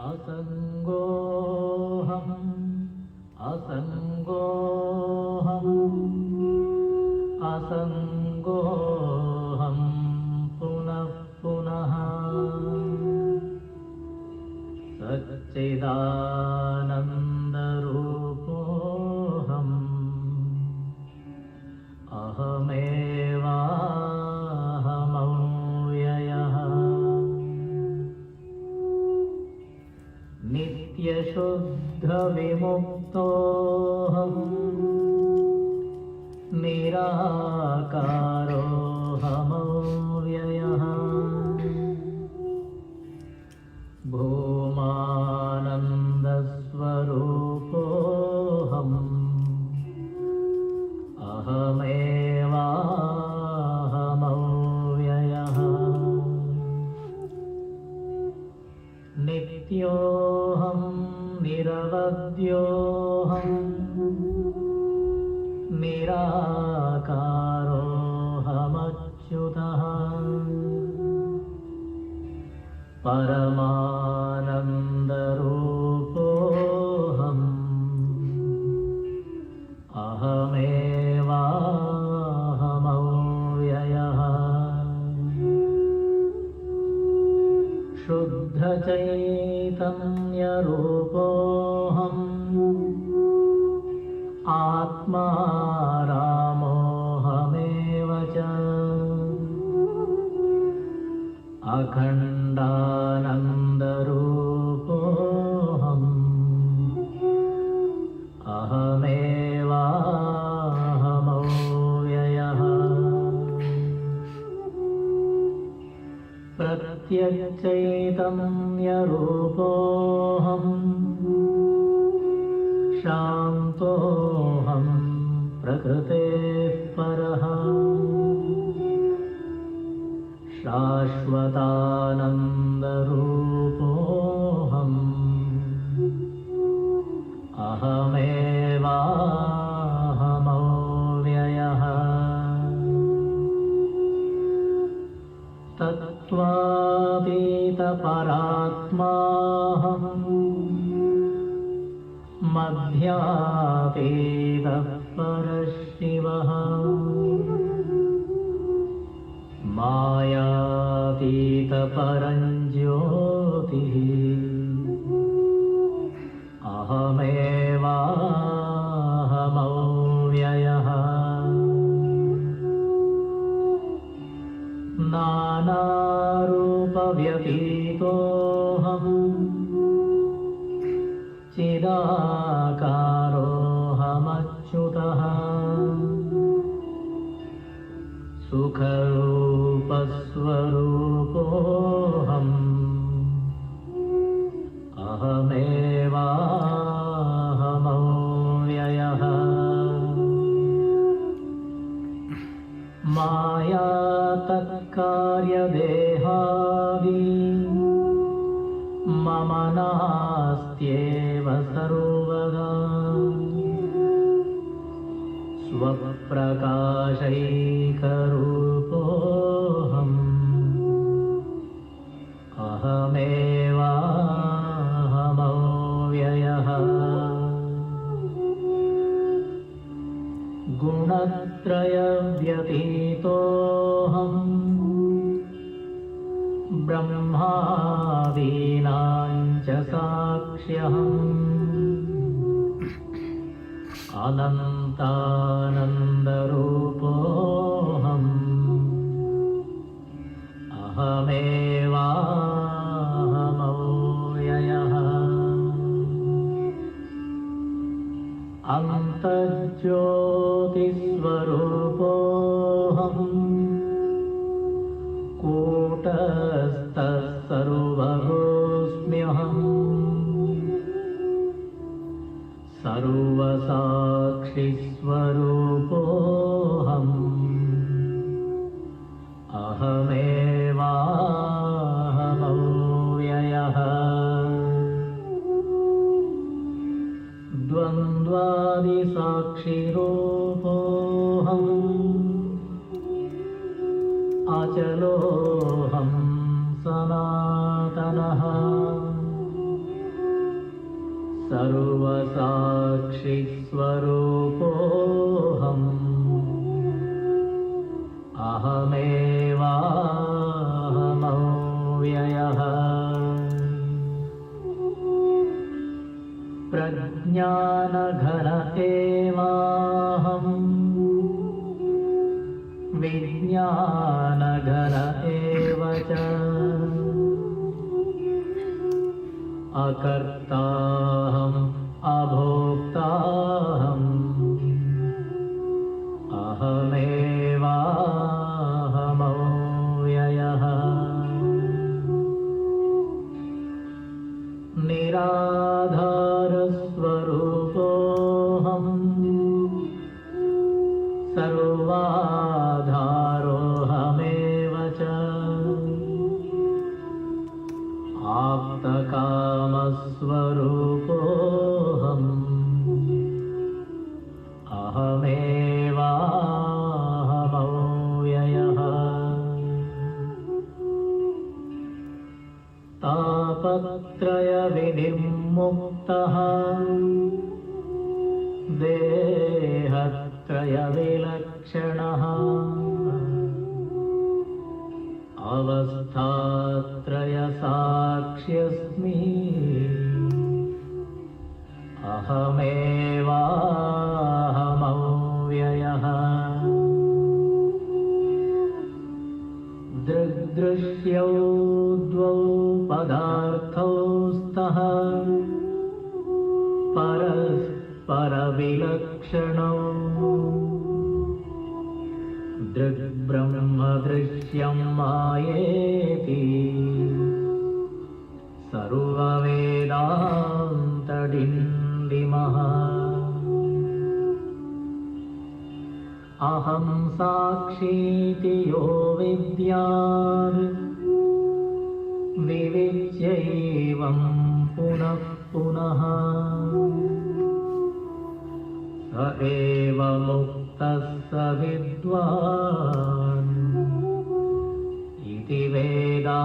असङ्गोऽहम् असङ्गोऽहम् असङ्गोऽहम् पुनः पुनः सच्चिदानन्दरूपोऽहम् अहमेवाहमव्ययः नित्यशुद्धविमुक्तोऽहम् निराकारोऽहमव्ययः भूमानन्दस्वरूपोऽहम् अहमेवाहमव्ययः नित्योऽहम् निरवद्योऽहम् निराकारोऽहमच्युतः परमानन्दरूपोऽहम् अहमेवाहमव्ययः शुद्धचैतन्यरूपोऽहम् आत्मा रामोऽहमेव च अखण्डानन्दरूपोऽहम् अहमेवाहमव्ययः प्रत्यक्षचैतन्यरूपोऽहम् शान्तोऽहम् प्रकृतेः परः शाश्वतानन्दरूपोऽहम् अहमेवाहमव्ययः तत्त्वातीतपरात्माहम् मध्यातीतः परशिवः मायातीतपरञ्ज्योतिः अहमेवाहमव्ययः नानारूपव्यतीतोऽहम् चिदाकारोऽहमच्युतः सुखरूपस्वरूपोऽहम् अहमेवाहमव्ययः मायातत्कार्यदेहादि मम नास्त्येव सर्वदा स्वप्रकाशैकरूपोऽहम् अहमेवाहमव्ययः गुणत्रयव्यतीतोऽहम् ब्रह्मादीनां च साक्ष्यहम् अनन्तानन्दरूपोऽहम् अहमेवाहमव्ययः अन्तर्ज्योतिस्वरूपोऽहम् कूटस्थः सर्वगोऽस्म्यहम् सर्वसाक्षिस्वरूपोऽहम् अहमेवाहमव्ययः द्वन्द्वादिसाक्षिरूपोऽहम् अचलोऽहम् सनातनः स्वरूपोऽहम् अहमेवाहमव्ययः प्रज्ञानघन एवाहम् विज्ञानघन एव च अकर्ताहम् अभोक्ताहम् अहमेवाहमव्ययः निराधारस्वरूपोऽहम् सर्वाधारोऽहमेव च आप्तकामस्वरूपोऽहम् अहमेवाहमव्ययः तापत्रयविनिर्मुक्तः देहत्रयविलक्षणः अवस्थात्रयसाक्ष्यस्मि अहमेवाहमव्ययः दृग्दृश्यौ द्वौ पदार्थौ स्तः परस्परविलक्षणौ दृग्ब्रह्मदृश्यं मायेति सर्ववेदान्तडिण्डिमः अहं साक्षीति यो विद्यात् विविच्यैवं पुनः पुनः स एव मुक्तः स विद्वान् इति वेदान्तडिण्डिमः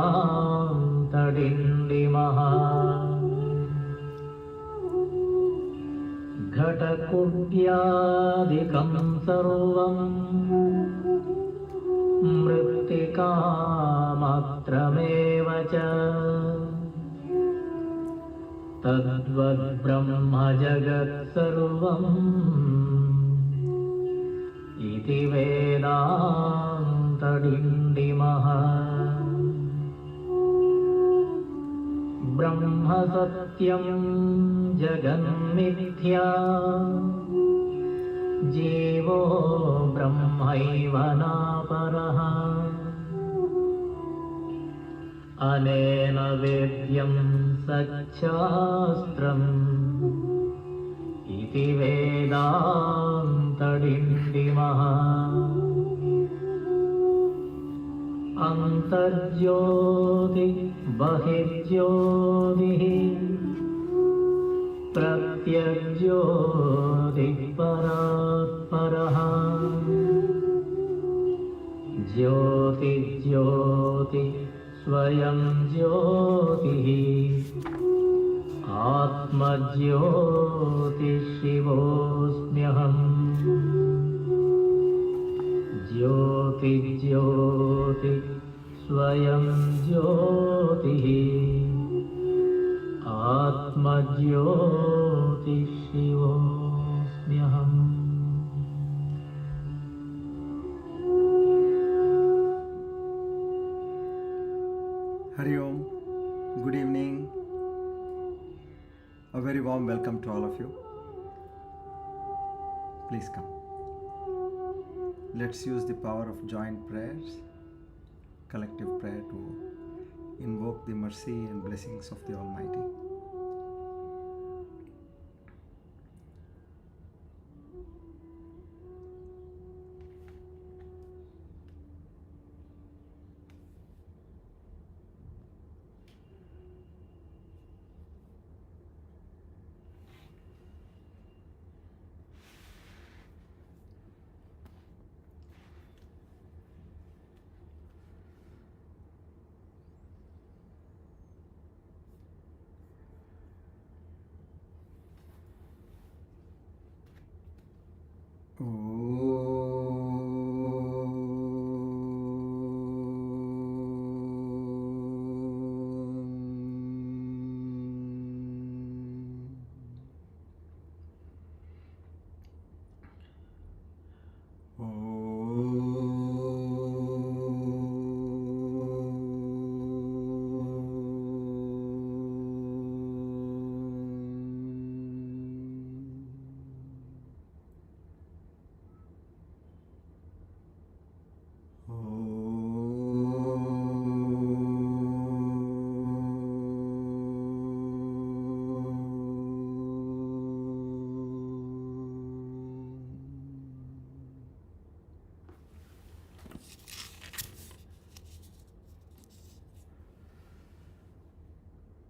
घटकुड्यादिकं सर्वं मृत्तिकामात्रमेव च तद्वद्ब्रह्म जगत्सर्वम् इति वेदान्तडिण्डिमः ब्रह्म सत्यं जगन्मिथ्या जीवो ब्रह्मैव नापरः अनेन वेद्यं सच्छास्त्रम् इति वेदान्तडिण्डिमः अन्तर्ज्योति बहिर्ज्योतिः प्रत्यग्ज्योतिः परात्परः ज्योतिज्योति स्वयं ज्योतिः आत्मज्योतिशिवोऽस्म्यहम् ज्योतिज्योति स्वयं ज्योतिः आत्मज्योतिशिवोऽस्म्यहम्। Hari Om, good evening, a very warm welcome to all of you. Please come. Let's use the power of joint prayers, collective prayer to invoke the mercy and blessings of the Almighty.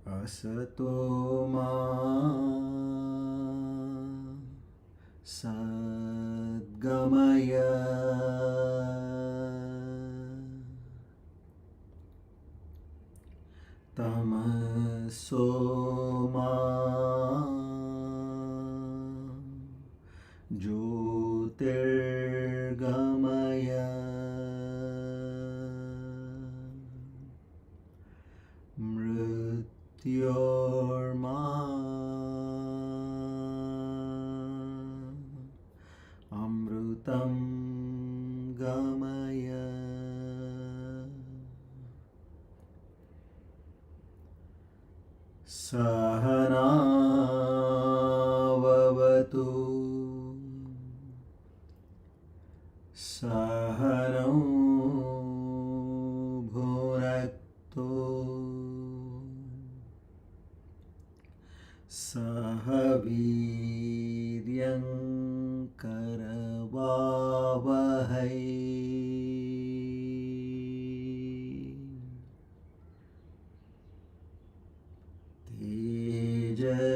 Asato ma sadgamaya tamaso ma jyotirgamaya mrityorma amrutam gamaya sahana vavatu sahanau bhunaktu sahaviryam karavavahai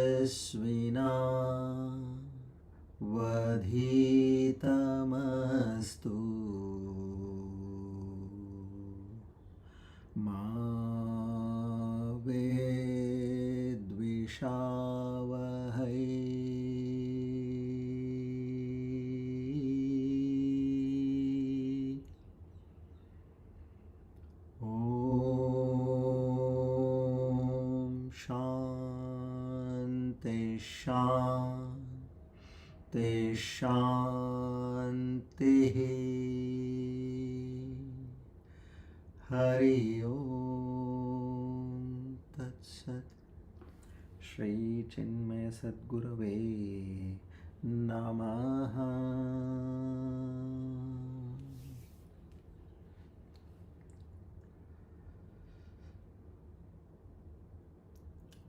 tejasvina vadhitamastu ma vedvishavahai. Om Shanti Shanti Shanti Hari Om Tat Sat Shri Chinmaya Sadgurave Namaha.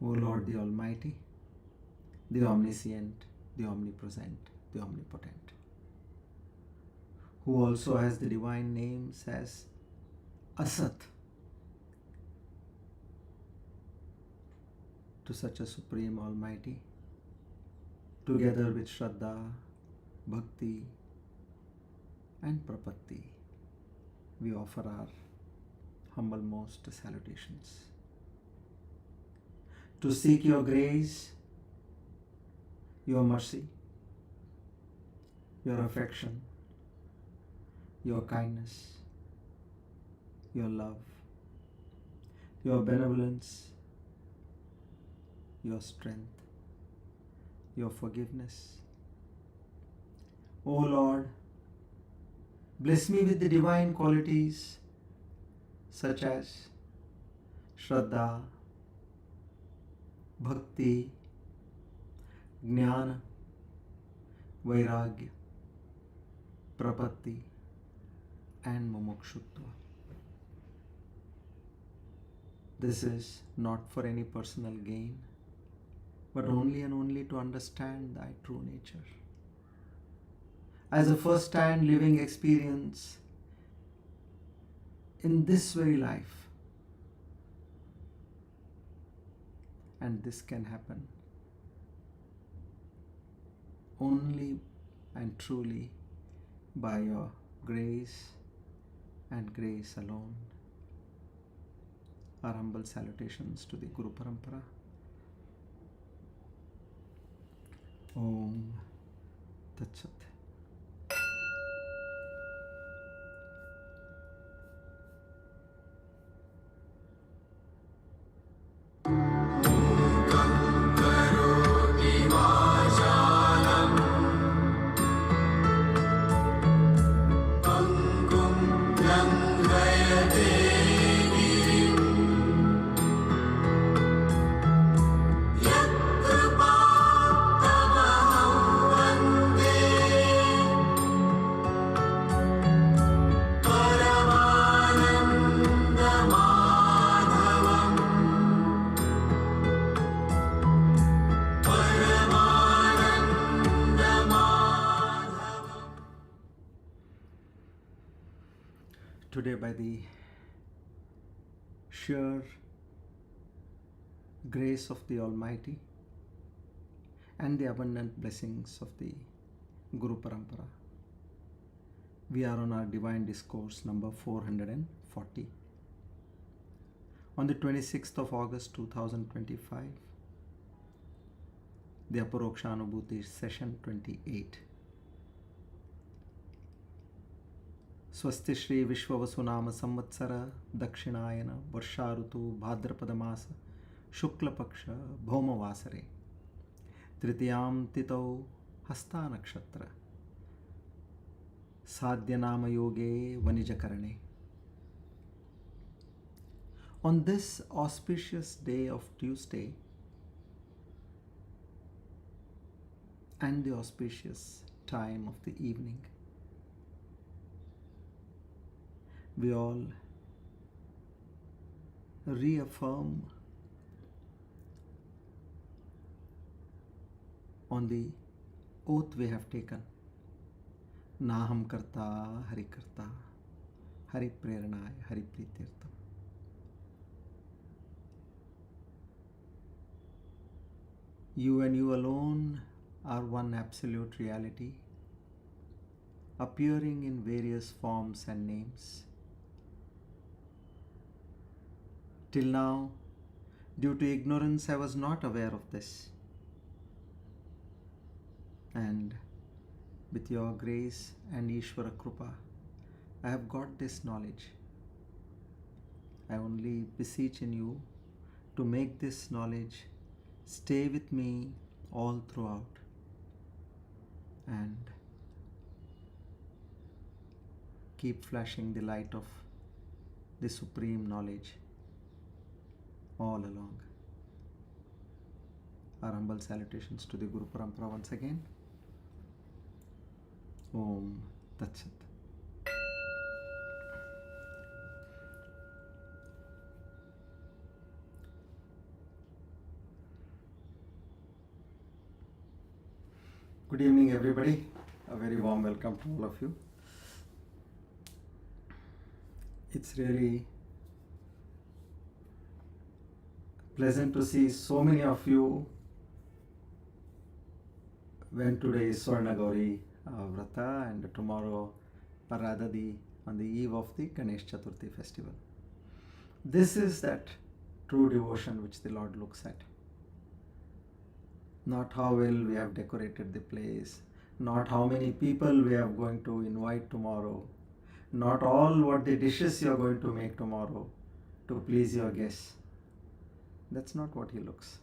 O Lord the Almighty, the Omniscient, the Omnipresent, the Omnipotent, who also has the divine names as Asat, to such a Supreme Almighty, together with Shraddha, Bhakti and Prapatti, we offer our humble most salutations. To seek your grace, your mercy, your affection, your kindness, your love, your benevolence, your strength, your forgiveness. O Lord, bless me with the divine qualities such as Shraddha, Bhakti, Jnana, Vairagya, Prapatti and Mumukshutva. This is not for any personal gain, but only and only to understand thy true nature. As a first-hand living experience in this very life. And this can happen only and truly by your grace and grace alone. Our humble salutations to the Guru Parampara. Om Tat Sat. Today, by the sheer grace of the Almighty and the abundant blessings of the Guru Parampara. We are on our Divine Discourse number 440. On the 26th of August 2025, the Aparoksha Anubhuti session 28. Swasti Shri Vishwavasunama Samvatsara Dakshinayana Varsharutu Bhadrapadamasa Shukla Paksha Bhaumavasare Tritiyam Titau Hasta Nakshatra Sadhyanama Yoge Vanijakarane. On this auspicious day of Tuesday and the auspicious time of the evening, we all reaffirm on the oath we have taken. Naham karta, Hari karta, Hari preranay, Hari pritirtham. You and you alone are one absolute reality, appearing in various forms and names. Till now, due to ignorance, I was not aware of this. And with your grace and Ishvara Krupa, I have got this knowledge. I only beseech in you to make this knowledge stay with me all throughout and keep flashing the light of the supreme knowledge all along. Our humble salutations to the Guru Parampara once again. Om Tat Sat. Good evening, everybody. A very warm welcome to all of you. It's really pleasant to see so many of you when today is Swarna Gauri Vrata and tomorrow Paradadi on the eve of the Ganesh Chaturthi festival. This is that true devotion which the Lord looks at. Not how well we have decorated the place, not how many people we are going to invite tomorrow, not all what the dishes you are going to make tomorrow to please your guests. That's not what He looks.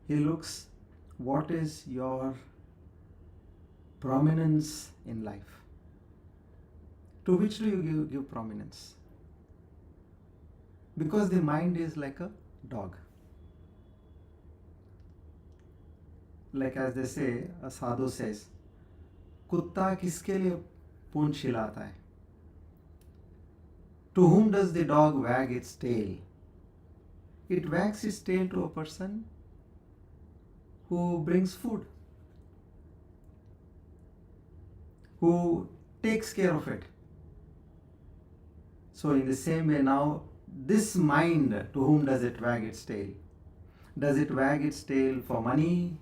He looks what is your prominence in life. To which do you give prominence? Because the mind is like a dog. Like as they say, a sadhu says, Kutta kiske liye poonch hilata hai? To whom does the dog wag its tail? It wags its tail to a person who brings food, who takes care of it. So in the same way now, this mind, to whom does it wag its tail? Does it wag its tail for money?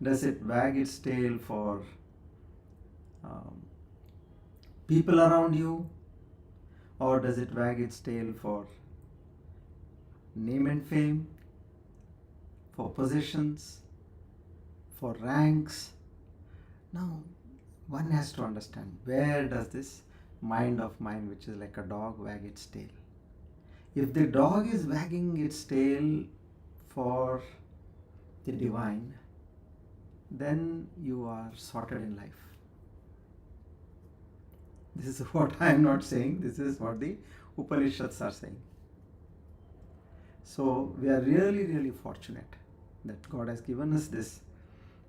Does it wag its tail for people around you? Or does it wag its tail for name and fame, for positions, for ranks? Now, one has to understand, where does this mind of mine, which is like a dog, wag its tail? If the dog is wagging its tail for the divine, then you are sorted in life. This is what I am not saying, this is what the Upanishads are saying. So we are really, really fortunate that God has given us this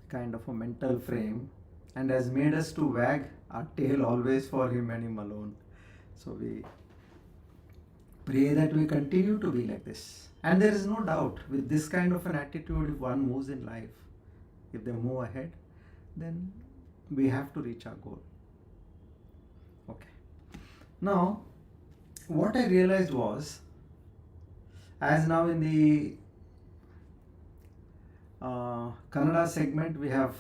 kind of a mental frame and has made us to wag our tail always for Him and Him alone. So we pray that we continue to be like this. And there is no doubt, with this kind of an attitude, if one moves in life, if they move ahead, then we have to reach our goal. Okay. Now, what I realized was, as now in the Kannada segment, we have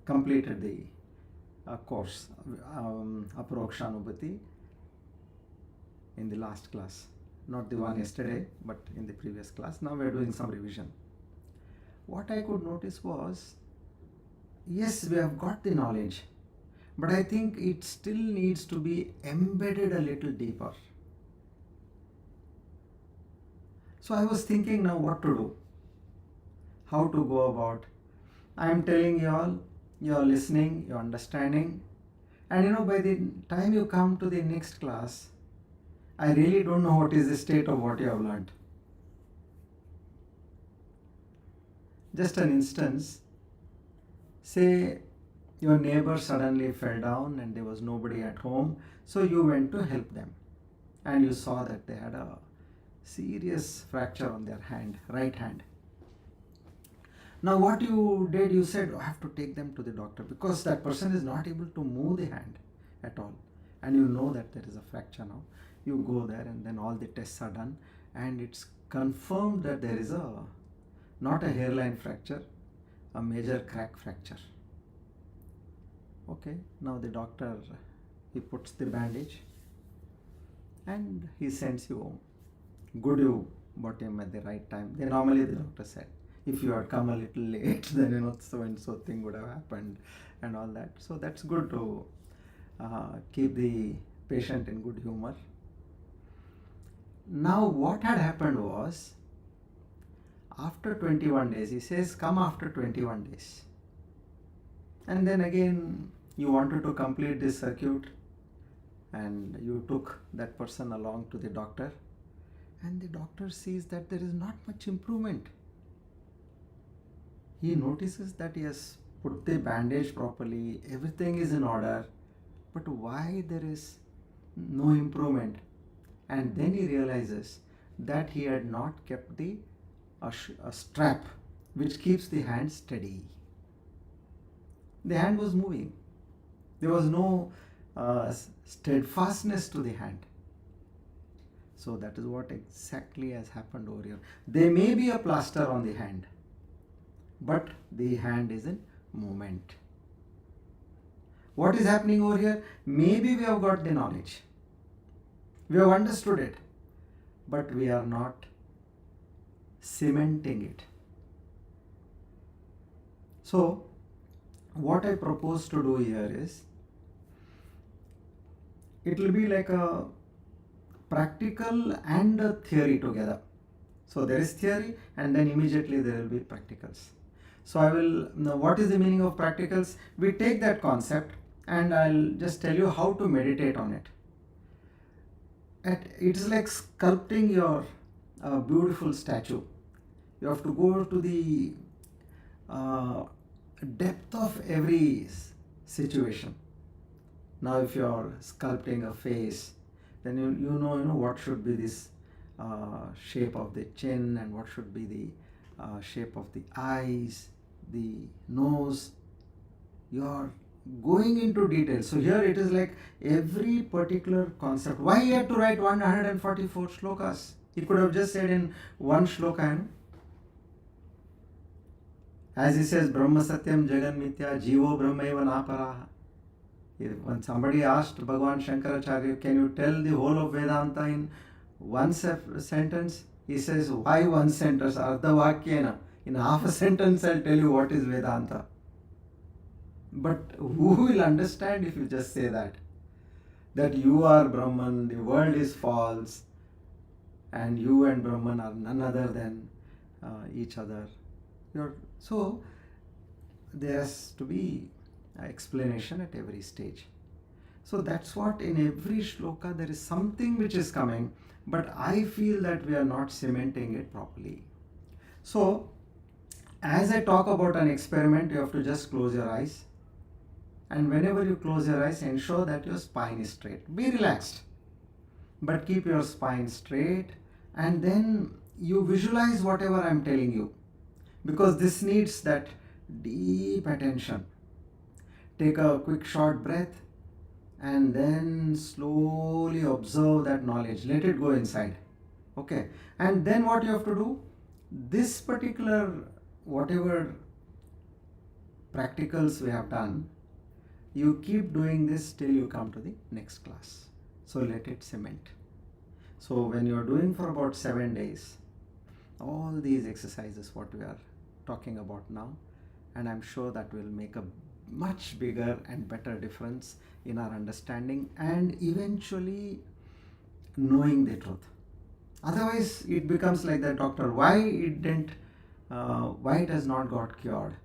completed the course, Aparoksha Anubhuti, in the last class. Not the one yesterday, but in the previous class. Now we are doing some revision. What I could notice was, yes, we have got the knowledge, but I think it still needs to be embedded a little deeper. So I was thinking now what to do, how to go about. I am telling you all, you are listening, you are understanding, and by the time you come to the next class, I really don't know what is the state of what you have learned. Just an instance, say your neighbor suddenly fell down and there was nobody at home, so you went to help them and you saw that they had a serious fracture on their hand, right hand. Now what you did, you said, I have to take them to the doctor because that person is not able to move the hand at all, and you know that there is a fracture now. You go there and then all the tests are done and it's confirmed that there is not a hairline fracture, a major crack fracture. Okay, now the doctor, he puts the bandage and he sends you home. Good, you brought him at the right time. Then normally the doctor said, if you had come a little late, then so and so thing would have happened and all that. So that's good to keep the patient in good humor. Now what had happened was, after 21 days, he says, come after 21 days. And then again, you wanted to complete this circuit and you took that person along to the doctor, and the doctor sees that there is not much improvement. He notices that he has put the bandage properly, everything is in order, but why there is no improvement? And then he realizes that he had not kept a strap which keeps the hand steady. The hand was moving. There was no steadfastness to the hand. So that is what exactly has happened over here. There may be a plaster on the hand, but the hand is in movement. What is happening over here? Maybe we have got the knowledge. We have understood it, but we are not cementing it. So, what I propose to do here is, it will be like a practical and a theory together. So there is theory and then immediately there will be practicals. So I will, now what is the meaning of practicals? We take that concept and I'll just tell you how to meditate on it. It's like sculpting your beautiful statue. You have to go to the depth of every situation. Now if you are sculpting a face, then you know what should be this shape of the chin and what should be the shape of the eyes, the nose. You are going into detail. So here it is like every particular concept. Why he had to write 144 shlokas? He could have just said in one shloka, as he says, Brahma Satyam Jagan Mithya Jivo Brahmaiva Naparaha. When somebody asked Bhagavan Shankaracharya, can you tell the whole of Vedanta in one sentence? He says, why one sentence? Ardha Vakyena. In half a sentence I'll tell you what is Vedanta. But who will understand if you just say that? That you are Brahman, the world is false, and you and Brahman are none other than each other. So there has to be explanation at every stage. So that's what in every shloka there is something which is coming, but I feel that we are not cementing it properly. So as I talk about an experiment, you have to just close your eyes, and whenever you close your eyes, ensure that your spine is straight. Be relaxed, but keep your spine straight, and then you visualize whatever I am telling you, because this needs that deep attention. Take a quick short breath and then slowly observe that knowledge. Let it go inside. Okay. And then what you have to do, this particular whatever practicals we have done, you keep doing this till you come to the next class. So let it cement. So when you are doing for about 7 days, all these exercises what we are talking about now, and I'm sure that will make a much bigger and better difference in our understanding and eventually knowing the truth. Otherwise it becomes like that, doctor, why it has not got cured?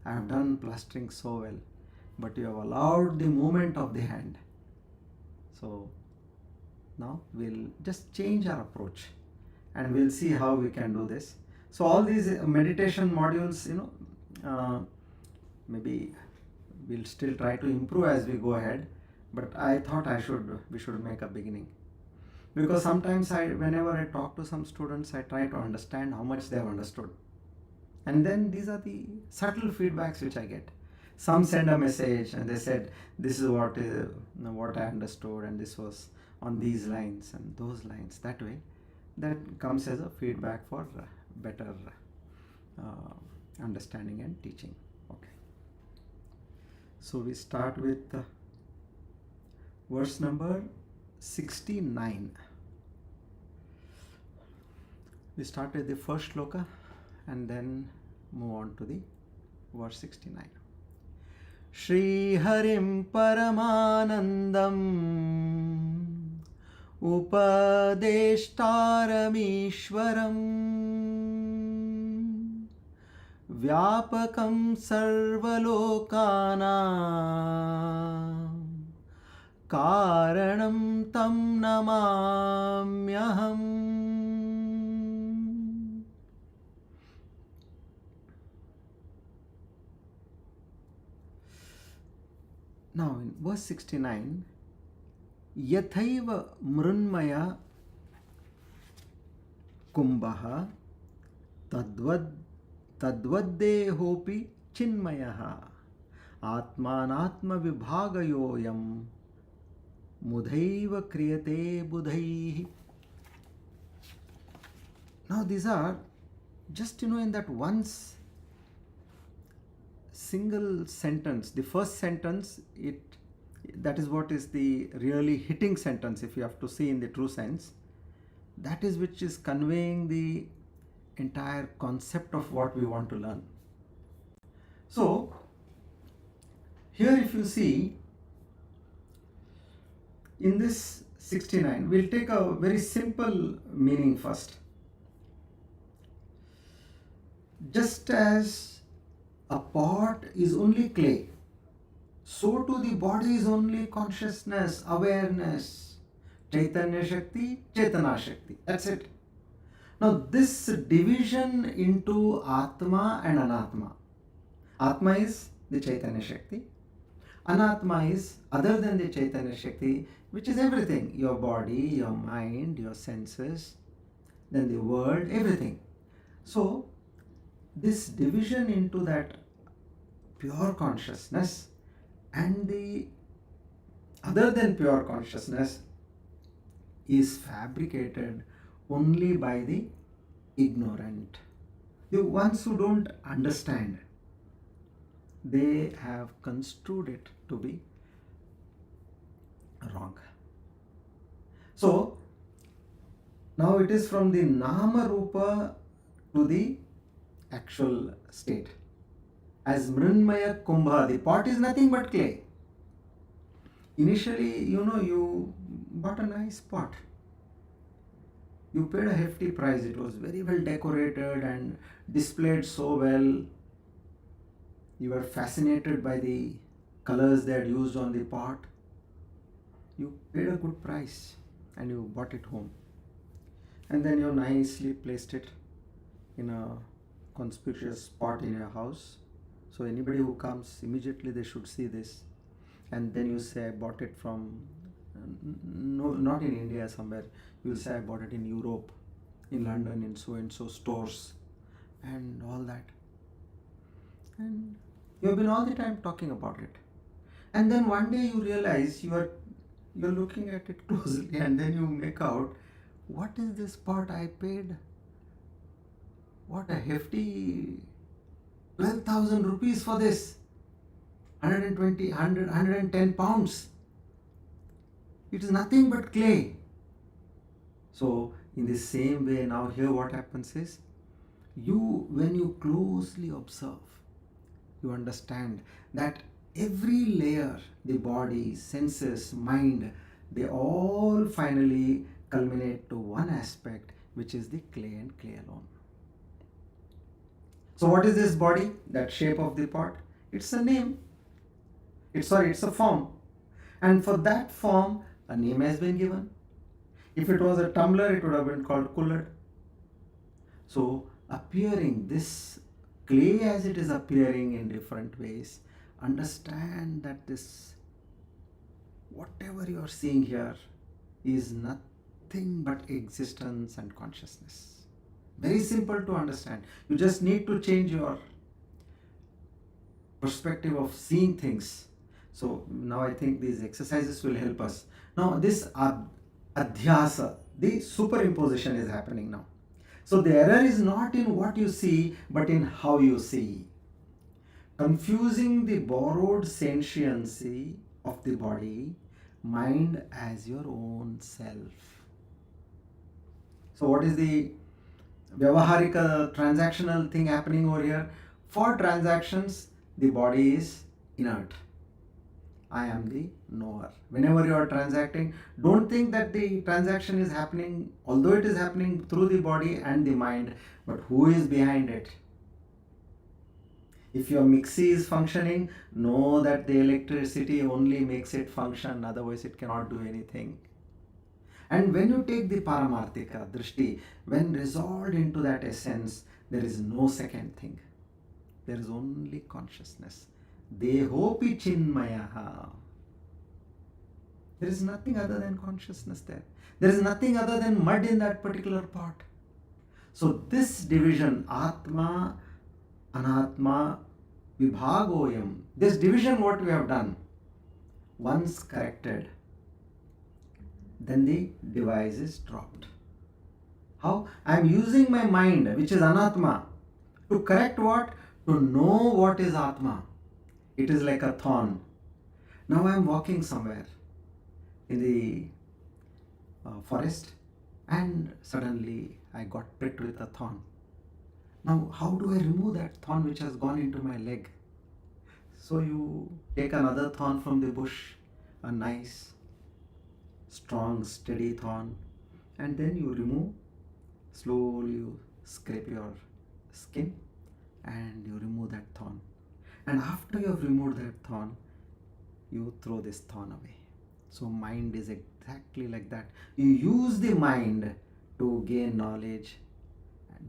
I have done plastering so well, but you have allowed the movement of the hand. So now we'll just change our approach and we'll see how we can do this. So all these meditation modules, maybe we'll still try to improve as we go ahead, but I thought we should make a beginning. Because sometimes whenever I talk to some students, I try to understand how much they have understood. And then these are the subtle feedbacks which I get. Some send a message and they said, this is what I understood, and this was on these lines and those lines. That way, that comes as a feedback for better understanding and teaching. Okay. So we start with verse number 69. We start with the first shloka and then move on to the verse 69. Shri Harim Paramanandam Upadeshtaramishwaram Vyapakam Sarvalokana Karanam Tam Namamyaham. Now in verse 69, Yathaiva Mrunmaya Kumbhaha Tadvaddehopi Chinmayaha Atmanatma Vibhagayoyam Mudhaiva Kriyate Budhaihi. Now these are just in that once single sentence. The first sentence, that is what is the really hitting sentence, if you have to see in the true sense. That is which is conveying the entire concept of what we want to learn. So here if you see in this 69, we'll take a very simple meaning first. Just as a pot is only clay, so too the body is only consciousness, awareness, Chaitanya Shakti, Chetana Shakti. That's it. Now this division into Atma and Anatma. Atma is the Chaitanya Shakti. Anatma is other than the Chaitanya Shakti, which is everything. Your body, your mind, your senses, then the world, everything. So this division into that pure consciousness and the other than pure consciousness is fabricated only by the ignorant. The ones who don't understand, they have construed it to be wrong. So now it is from the Nama Rupa to the actual state. As Mrinmaya Kumbha, the pot is nothing but clay. Initially, you bought a nice pot. You paid a hefty price. It was very well decorated and displayed so well. You were fascinated by the colors they had used on the pot. You paid a good price and you brought it home. And then you nicely placed it in a conspicuous spot in your house. So anybody who comes, immediately they should see this. And then you say, I bought it from, no, not in India somewhere. You will say, I bought it in Europe, in London, in so and so stores, and all that. And you have been all the time talking about it. And then one day you realize you're looking at it closely, and then you make out, what is this pot I paid? What a hefty 12,000 rupees for this. 120, 100, 110 pounds. It is nothing but clay. So, in the same way, now here what happens is, when you closely observe, you understand that every layer, the body, senses, mind, they all finally culminate to one aspect, which is the clay and clay alone. So what is this body? That shape of the pot? It's a name. It's a form. And for that form, a name has been given. If it was a tumbler, it would have been called cooler. So appearing, this clay as it is appearing in different ways, understand that this, whatever you are seeing here, is nothing but existence and consciousness. Very simple to understand. You just need to change your perspective of seeing things. So now I think these exercises will help us. Now this adhyasa, the superimposition is happening now. So the error is not in what you see, but in how you see. Confusing the borrowed sentiency of the body, mind as your own self. So what is the Vyavaharika transactional thing happening over here? For transactions, the body is inert. I am the knower. Whenever you are transacting, don't think that the transaction is happening, although it is happening through the body and the mind, but who is behind it? If your mixie is functioning, know that the electricity only makes it function, otherwise it cannot do anything. And when you take the paramarthika, drishti, when resolved into that essence, there is no second thing. There is only consciousness. Dehopi chinmayaha. There is nothing other than consciousness there. There is nothing other than mud in that particular pot. So this division, Atma, Anatma, Vibhagoyam, this division what we have done, once corrected, then the device is dropped. How? I am using my mind, which is Anatma, to correct what? To know what is Atma. It is like a thorn. Now I am walking somewhere in the forest and suddenly I got pricked with a thorn. Now how do I remove that thorn which has gone into my leg? So you take another thorn from the bush, a nice, strong, steady thorn, and then you remove, slowly you scrape your skin and you remove that thorn. And after you have removed that thorn, you throw this thorn away. So mind is exactly like that. You use the mind to gain knowledge,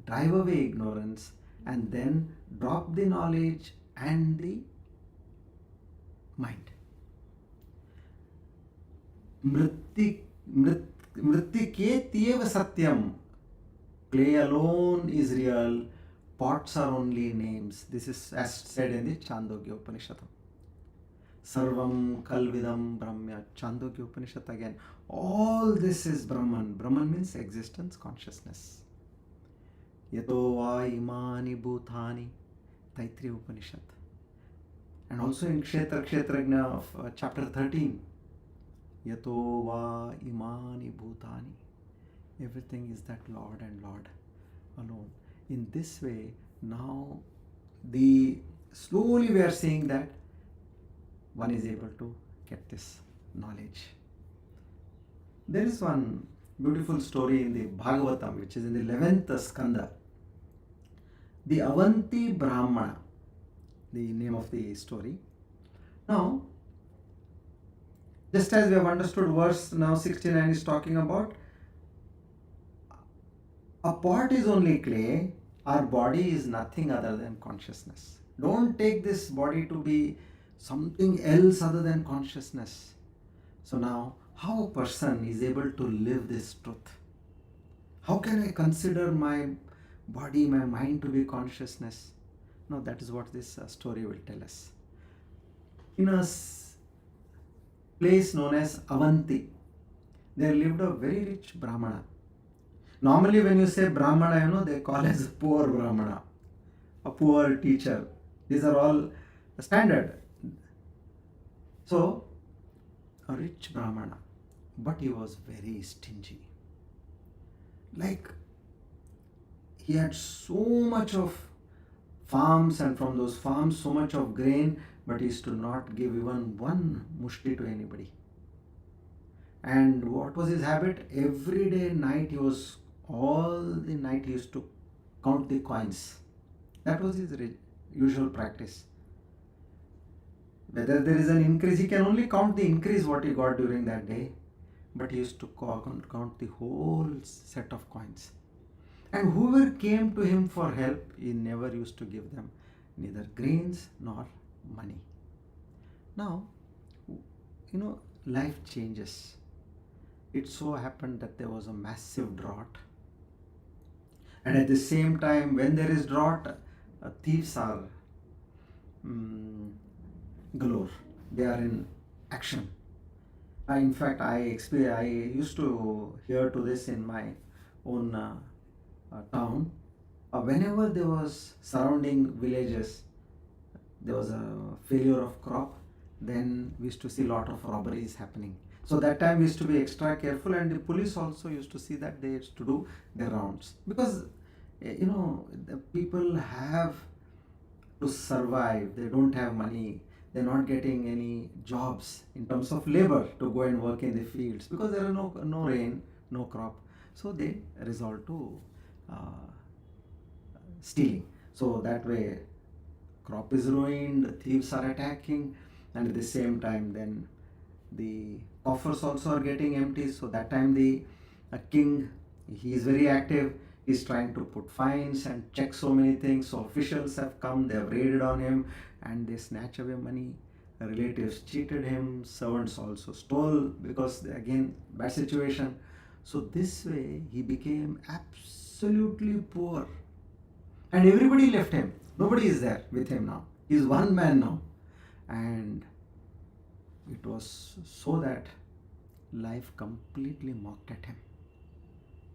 drive away ignorance, and then drop the knowledge and the mind. Mrityike tyeva satyam. Clay alone is real. Pots are only names. This is as said in the Chandogya Upanishad. Sarvam Kalvidam Brahmya. Chandogya Upanishad again. All this is Brahman. Brahman means existence, consciousness. Yato va imani bhutani. Taittiriya Upanishad. And also in Kshetra Kshetrajna of chapter 13. Yato va imani bhutani. Everything is that Lord and Lord alone. In this way, now slowly we are seeing that one is able to get this knowledge. There is one beautiful story in the Bhagavatam, which is in the 11th skanda. The Avanti Brahmana, the name of the story. Now, just as we have understood verse now 69 is talking about, a pot is only clay, our body is nothing other than consciousness. Don't take this body to be something else other than consciousness. So now, how a person is able to live this truth? How can I consider my body, my mind to be consciousness? No, that is what this story will tell us. In a place known as Avanti, there lived a very rich Brahmana. Normally when you say Brahmana, they call as a poor Brahmana, a poor teacher. These are all standard. So, a rich Brahmana, but he was very stingy. Like, he had so much of farms, and from those farms so much of grain, but he used to not give even one mushti to anybody. And what was his habit? Every day night all the night he used to count the coins. That was his usual practice. Whether there is an increase, he can only count the increase what he got during that day, but he used to count the whole set of coins. And whoever came to him for help, he never used to give them neither grains nor money. Now, life changes. It so happened that there was a massive drought. And at the same time, when there is drought, thieves are galore. They are in action. In fact, I used to hear to this in my own town. Whenever there was surrounding villages, there was a failure of crop, then we used to see a lot of robberies happening. So that time we used to be extra careful, and the police also used to see that they used to do their rounds, because the people have to survive. They don't have money. They're not getting any jobs in terms of labor to go and work in the fields, because there are no rain, no crop. So they resort to stealing. So that way crop is ruined, thieves are attacking, and at the same time then the coffers also are getting empty. So that time the king, he is very active. He's trying to put fines and check so many things. So officials have come, they have raided on him, and they snatch away money. Relatives cheated him, servants also stole, because again bad situation. So this way he became absolutely poor, and everybody left him. Nobody is there with him now. He's one man now. And it was so that life completely mocked at him.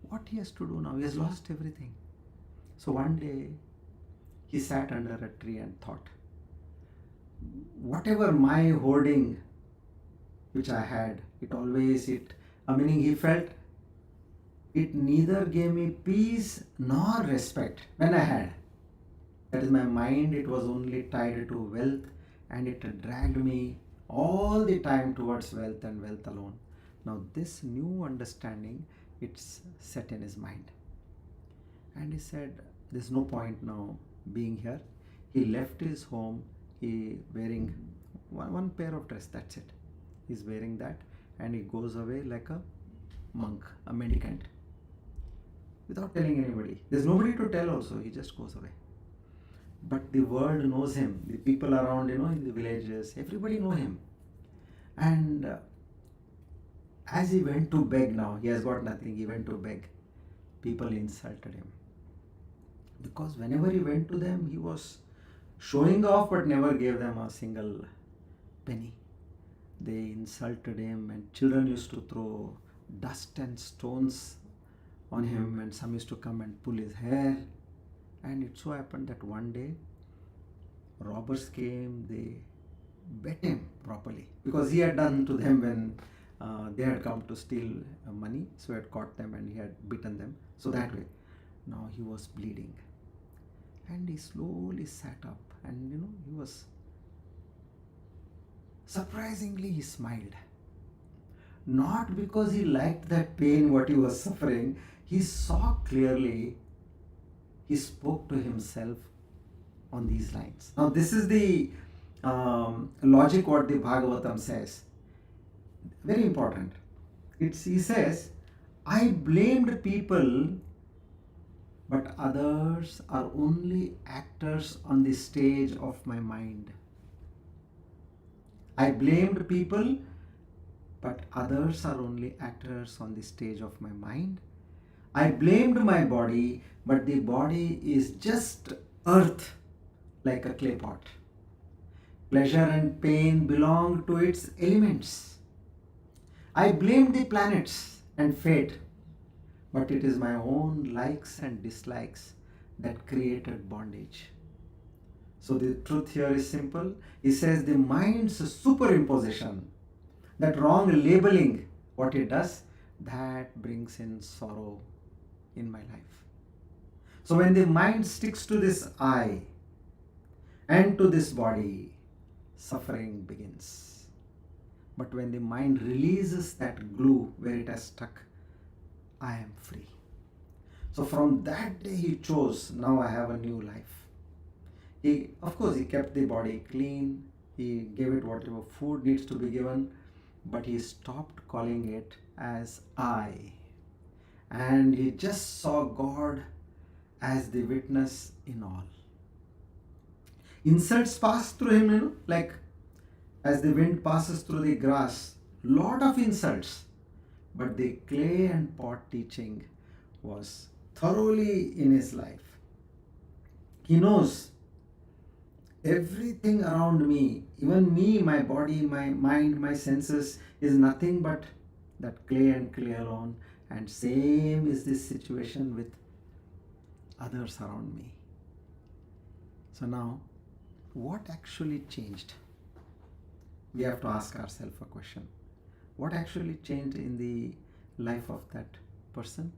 What he has to do now? He has lost everything. So one day he sat under a tree and thought, whatever my hoarding which I had, meaning he felt it neither gave me peace nor respect when I had. That is, my mind, it was only tied to wealth, and it dragged me all the time towards wealth and wealth alone. Now this new understanding, it's set in his mind. And he said, there's no point now being here. He left his home, he wearing one pair of dress, that's it. He's wearing that, and he goes away like a monk, a mendicant, without telling anybody. There's nobody to tell also, he just goes away. But the world knows him, the people around, in the villages, everybody know him. And as he went to beg now, he has got nothing, he went to beg. People insulted him. Because whenever he went to them, he was showing off but never gave them a single penny. They insulted him, and children used to throw dust and stones on him, and some used to come and pull his hair. And it so happened that one day robbers came, they bet him properly, because he had done to them when they had come to steal money. So he had caught them and he had beaten them. So that way, now he was bleeding. And he slowly sat up, and he was, surprisingly he smiled. Not because he liked that pain what he was suffering, he saw clearly. He spoke to himself on these lines. Now this is the logic what the Bhagavatam says. Very important. He says, I blamed people, but others are only actors on the stage of my mind. I blamed people, but others are only actors on the stage of my mind. I blamed my body, but the body is just earth, like a clay pot. Pleasure and pain belong to its elements. I blamed the planets and fate, but it is my own likes and dislikes that created bondage. So the truth here is simple. He says the mind's superimposition, that wrong labeling, what it does, that brings in sorrow in my life. So when the mind sticks to this I and to this body, suffering begins. But when the mind releases that glue where it has stuck, I am free. So from that day he chose, now I have a new life. Of course, he kept the body clean, he gave it whatever food needs to be given, but he stopped calling it as I. And he just saw God as the witness in all. Insults passed through him, like as the wind passes through the grass, lot of insults. But the clay and pot teaching was thoroughly in his life. He knows everything around me, even me, my body, my mind, my senses, is nothing but that clay and clay alone. And same is this situation with others around me. So now, what actually changed? We have to ask ourselves a question. What actually changed in the life of that person?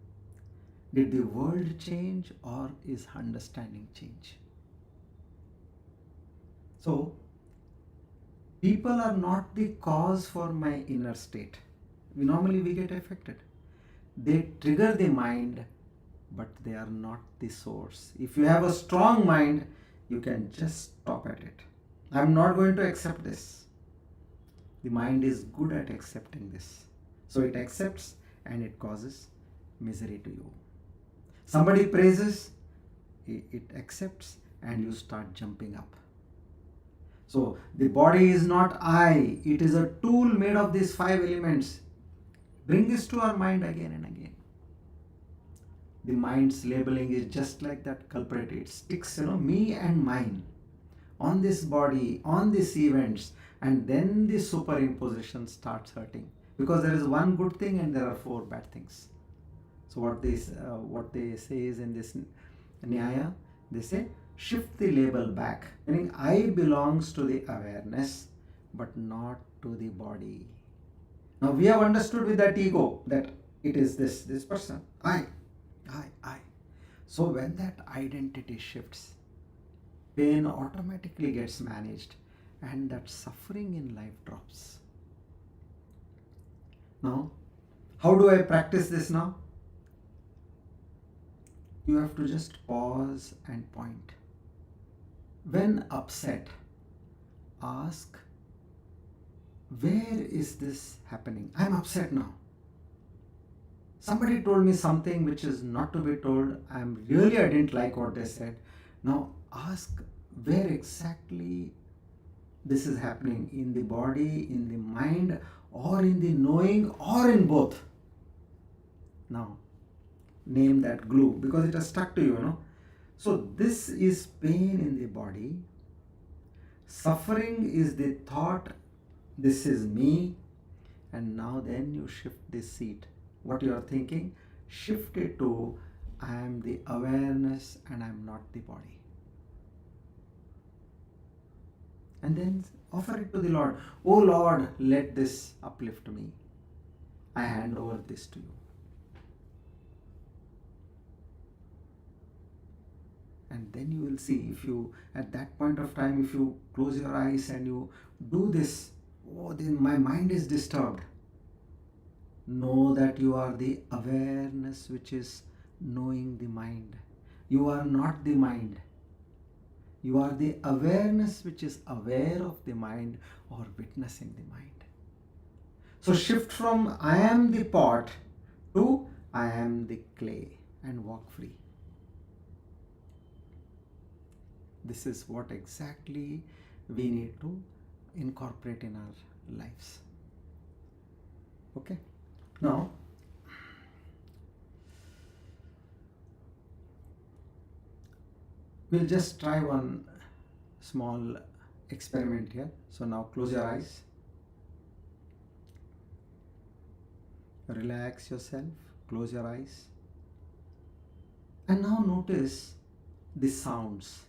Did the world change or is understanding change? So, people are not the cause for my inner state. Normally we get affected. They trigger the mind, but they are not the source. If you have a strong mind, you can just stop at it. I'm not going to accept this. The mind is good at accepting this. So it accepts and it causes misery to you. Somebody praises, it accepts and you start jumping up. So the body is not I, it is a tool made of these 5 elements. Bring this to our mind again and again. The mind's labeling is just like that culprit. It sticks, me and mine on this body, on these events, and then the superimposition starts hurting. Because there is one good thing and there are 4 bad things. So what they say is in this Nyaya, they say, shift the label back. Meaning I belongs to the awareness, but not to the body. Now we have understood with that ego that it is this person, I. So when that identity shifts, pain automatically gets managed and that suffering in life drops. Now, how do I practice this now? You have to just pause and point. When upset, ask, where is this happening? I'm upset now. Somebody told me something which is not to be told. I didn't like what they said. Now ask where exactly this is happening, in the body, in the mind, or in the knowing, or in both. Now name that glue because it has stuck to you, So this is pain in the body. Suffering is the thought, this is me. And now then you shift the seat. What you are thinking, shift it to I am the awareness and I am not the body. And then offer it to the Lord. Oh Lord, let this uplift me. I hand over this to you. And then you will see, if you, at that point of time, if you close your eyes and you do this, then my mind is disturbed. Know that you are the awareness which is knowing the mind. You are not the mind. You are the awareness which is aware of the mind or witnessing the mind. So shift from I am the pot to I am the clay and walk free. This is what exactly we need to incorporate in our lives. Okay? Now, we'll just try one small experiment here. So now close your eyes. Relax yourself. Close your eyes. And now notice the sounds.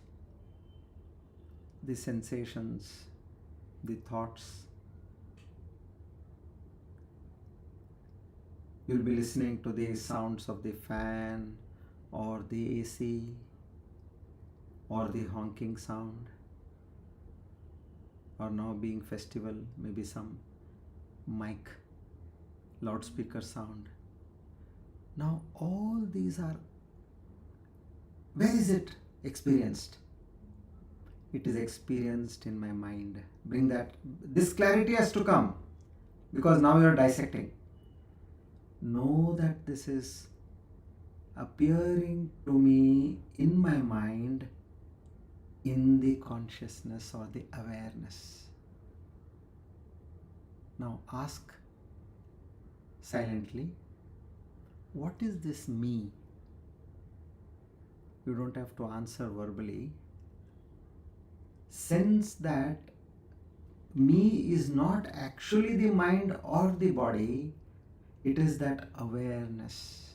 the sensations, the thoughts. You'll be listening to the sounds of the fan or the AC or the honking sound, or now being festival, maybe some mic, loudspeaker sound. Now all these are, where is it experienced? It is experienced in my mind. Bring that, this clarity has to come, because now you are dissecting. Know that this is appearing to me in my mind, in the consciousness or the awareness. Now ask silently, what is this me? You don't have to answer verbally. Sense that me is not actually the mind or the body, it is that awareness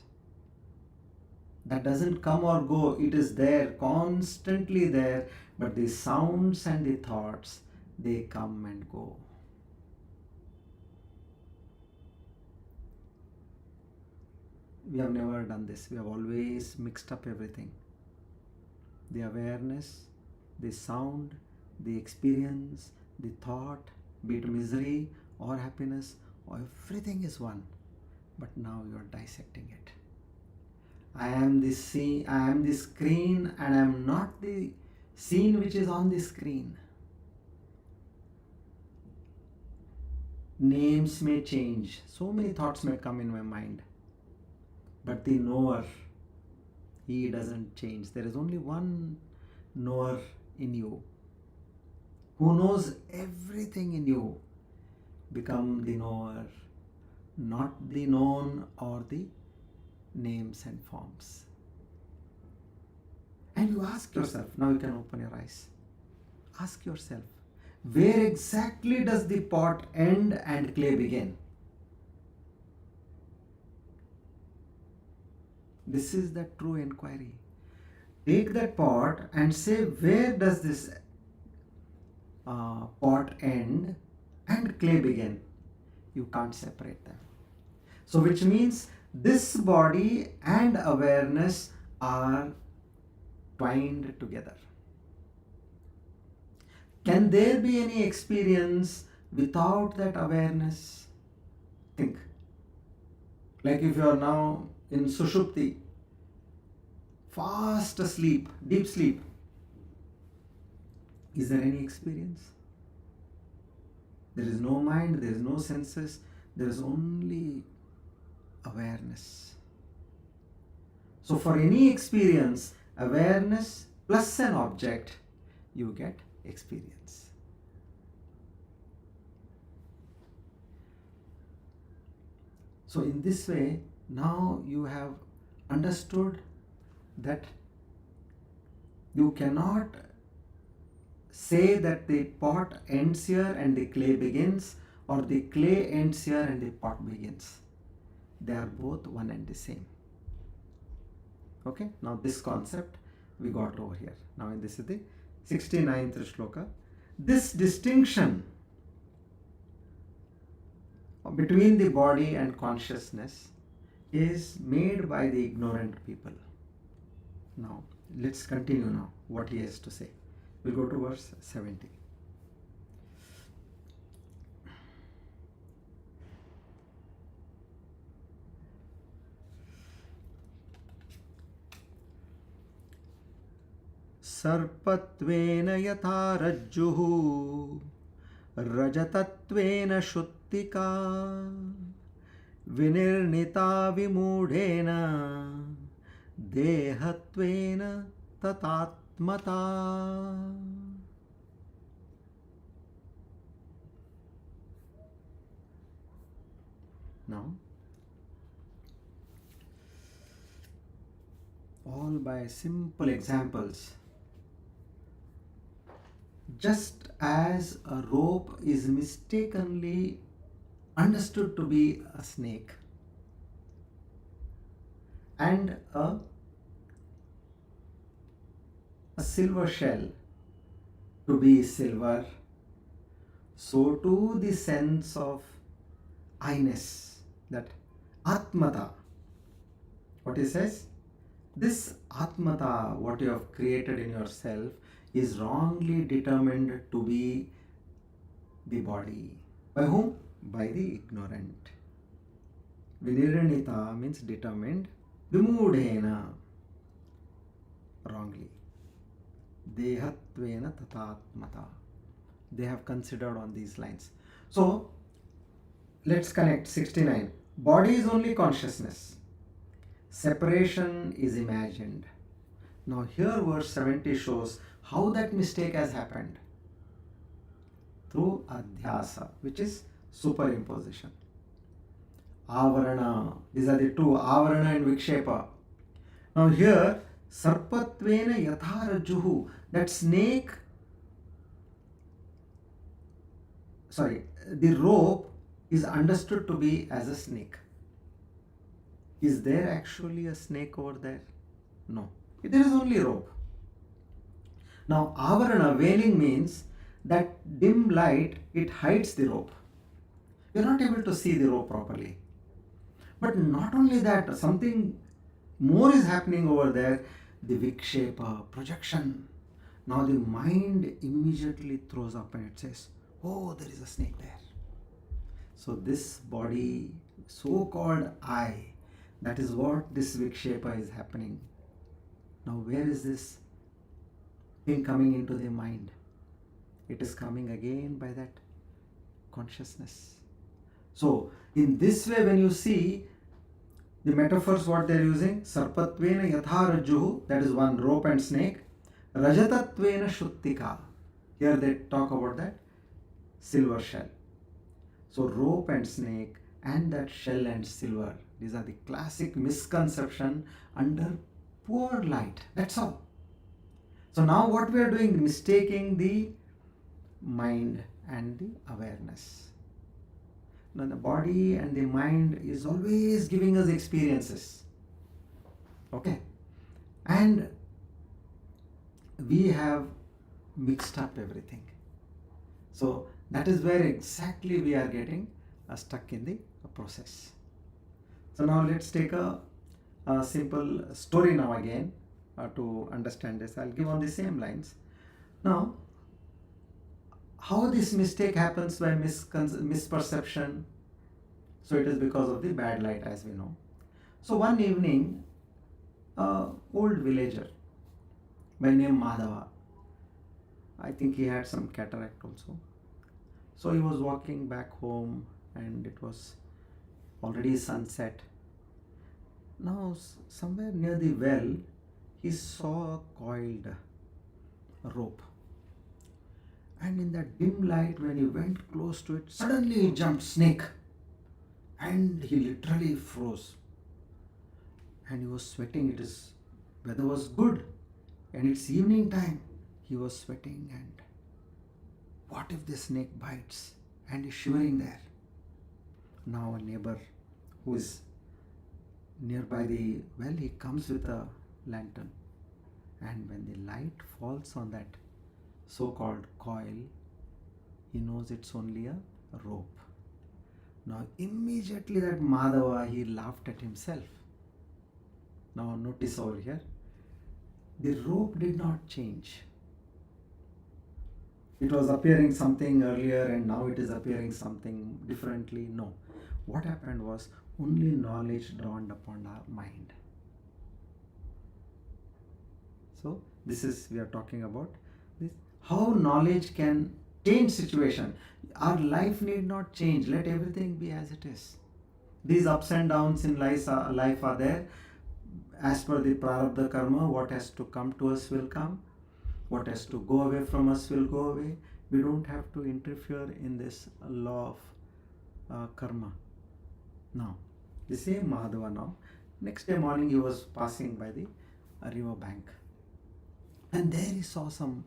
that doesn't come or go. It is there, constantly there, but the sounds and the thoughts, they come and go. We have never done this. We have always mixed up everything. The awareness, the sound, the experience, the thought, be it misery or happiness, everything is one. But now you are dissecting it. I am the scene, I am the screen, and I am not the scene which is on the screen. Names may change, so many thoughts may come in my mind, but the knower, he doesn't change. There is only one knower in you, who knows everything in you. Become the knower, not the known or the names and forms. And you ask yourself, now you can open your eyes. Ask yourself, where exactly does the pot end and clay begin? This is the true inquiry. Take that pot and say, where does this pot end and clay begin? You can't separate them. So which means this body and awareness are twined together. Can there be any experience without that awareness? Think. Like if you are now in Sushupti, fast asleep, deep sleep, is there any experience? There is no mind, there is no senses, there is only awareness. So for any experience, awareness plus an object, you get experience. So in this way, now you have understood that you cannot say that the pot ends here and the clay begins, or the clay ends here and the pot begins. They are both one and the same. Okay, now this concept we got over here. Now this is the 69th shloka. This distinction between the body and consciousness is made by the ignorant people. Now let's continue now what he has to say. We'll go to verse 70. सर्पत्वेन यथा रज्जुः रजतत्वेन शुत्तिका विनिर्णिता विमूढेन देहत्वेन तथात्मता. Now, all by simple examples. Just as a rope is mistakenly understood to be a snake, and a silver shell to be silver, so too the sense of I-ness, that Atmata. What he says? This Atmata, what you have created in yourself, is wrongly determined to be the body. By whom? By the ignorant. Viniranita means determined. Vimudhena, wrongly. Dehatvena tatatmata. They have considered on these lines. So, let's connect 69. Body is only consciousness. Separation is imagined. Now here verse 70 shows how that mistake has happened. Through adhyasa, which is superimposition. Avarana, these are the two, avarana and vikshepa. Now here, sarpatvena yatharajuhu, that snake, the rope is understood to be as a snake. Is there actually a snake over there? No. There is only rope. Now, avarana, veiling, means that dim light, it hides the rope. We are not able to see the rope properly. But not only that, something more is happening over there, the vikshepa, projection. Now the mind immediately throws up and it says, oh, there is a snake there. So this body, so-called I, that is what this vikshepa is happening. Now where is this thing coming into the mind? It is coming again by that consciousness. So in this way, when you see the metaphors, what they are using, sarpatvena yatharajjuhu, that is one, rope and snake. Rajatatvena shuttika, here they talk about that silver shell. So rope and snake and that shell and silver, these are the classic misconception under poor light. That's all. So now what we are doing, mistaking the mind and the awareness. Now the body and the mind is always giving us experiences. Okay? And we have mixed up everything. So that is where exactly we are getting stuck in the process. So now let's take a simple story now again to understand this. I'll give on the same lines. Now, how this mistake happens by misperception? So it is because of the bad light, as we know. So one evening, old villager by name Madhava, I think he had some cataract also. So he was walking back home and it was already sunset. Now somewhere near the well, he saw a coiled rope. And in that dim light, when he went close to it, suddenly he jumped snake. And he literally froze. And he was sweating. Weather was good. And it's evening time. He was sweating, and what if the snake bites and is shivering there? Now a neighbor who is nearby the well, he comes with a lantern. And when the light falls on that so-called coil, he knows it's only a rope. Now immediately that Madhava, he laughed at himself. Now notice over here, the rope did not change. It was appearing something earlier and now it is appearing something differently. No. What happened was only knowledge dawned upon our mind. So this is, we are talking about this, how knowledge can change situation. Our life need not change. Let everything be as it is. These ups and downs in life are there. As per the prarabdha karma, what has to come to us will come. What has to go away from us will go away. We don't have to interfere in this law of karma. Now, the same Madhava now, next day morning he was passing by the river bank. And there he saw some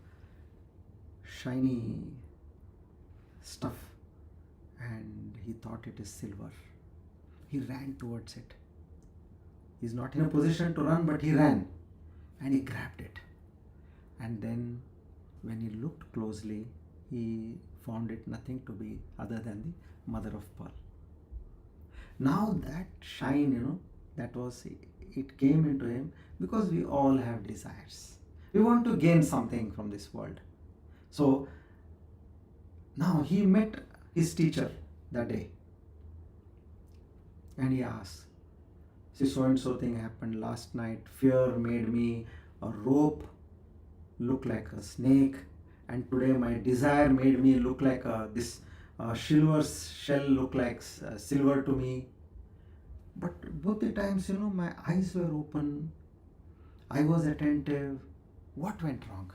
shiny stuff and he thought it is silver. He ran towards it. He's not in a position to run, but he ran and he grabbed it. And then When he looked closely, he found it nothing to be other than the mother of pearl. Now that shine, that was it came into him because we all have desires. We want to gain something from this world. So now he met his teacher that day and he asked, see, so and so thing happened last night. Fear made me a rope look like a snake, and today my desire made me look like this silver shell look like silver to me. But both the times, my eyes were open, I was attentive. What went wrong?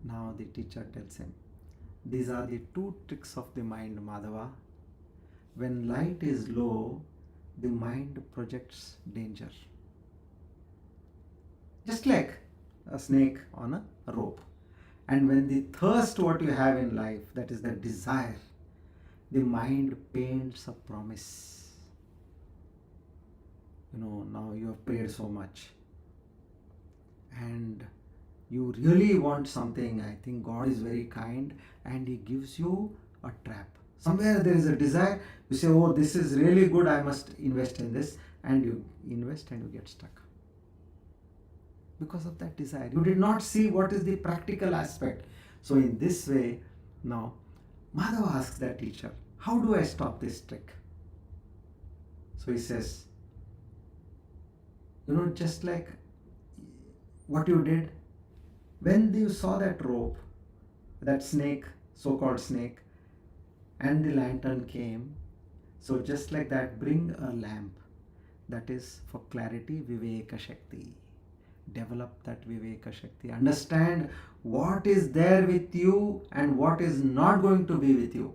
Now the teacher tells him, these are the two tricks of the mind, Madhava. When light is low, the mind projects danger. Just like a snake on a rope. And when the thirst what you have in life, that is the desire, the mind paints a promise. Now you have paid so much and you really want something. I think God is very kind and He gives you a trap. Somewhere there is a desire, you say, oh, this is really good, I must invest in this, and you invest and you get stuck. Because of that desire. You did not see what is the practical aspect. So in this way, now, Madhava asks that teacher, how do I stop this trick? So he says, just like what you did, when you saw that rope, that snake, so-called snake, and the lantern came, so just like that, bring a lamp. That is for clarity, Viveka Shakti. Develop that Viveka Shakti. Understand what is there with you and what is not going to be with you.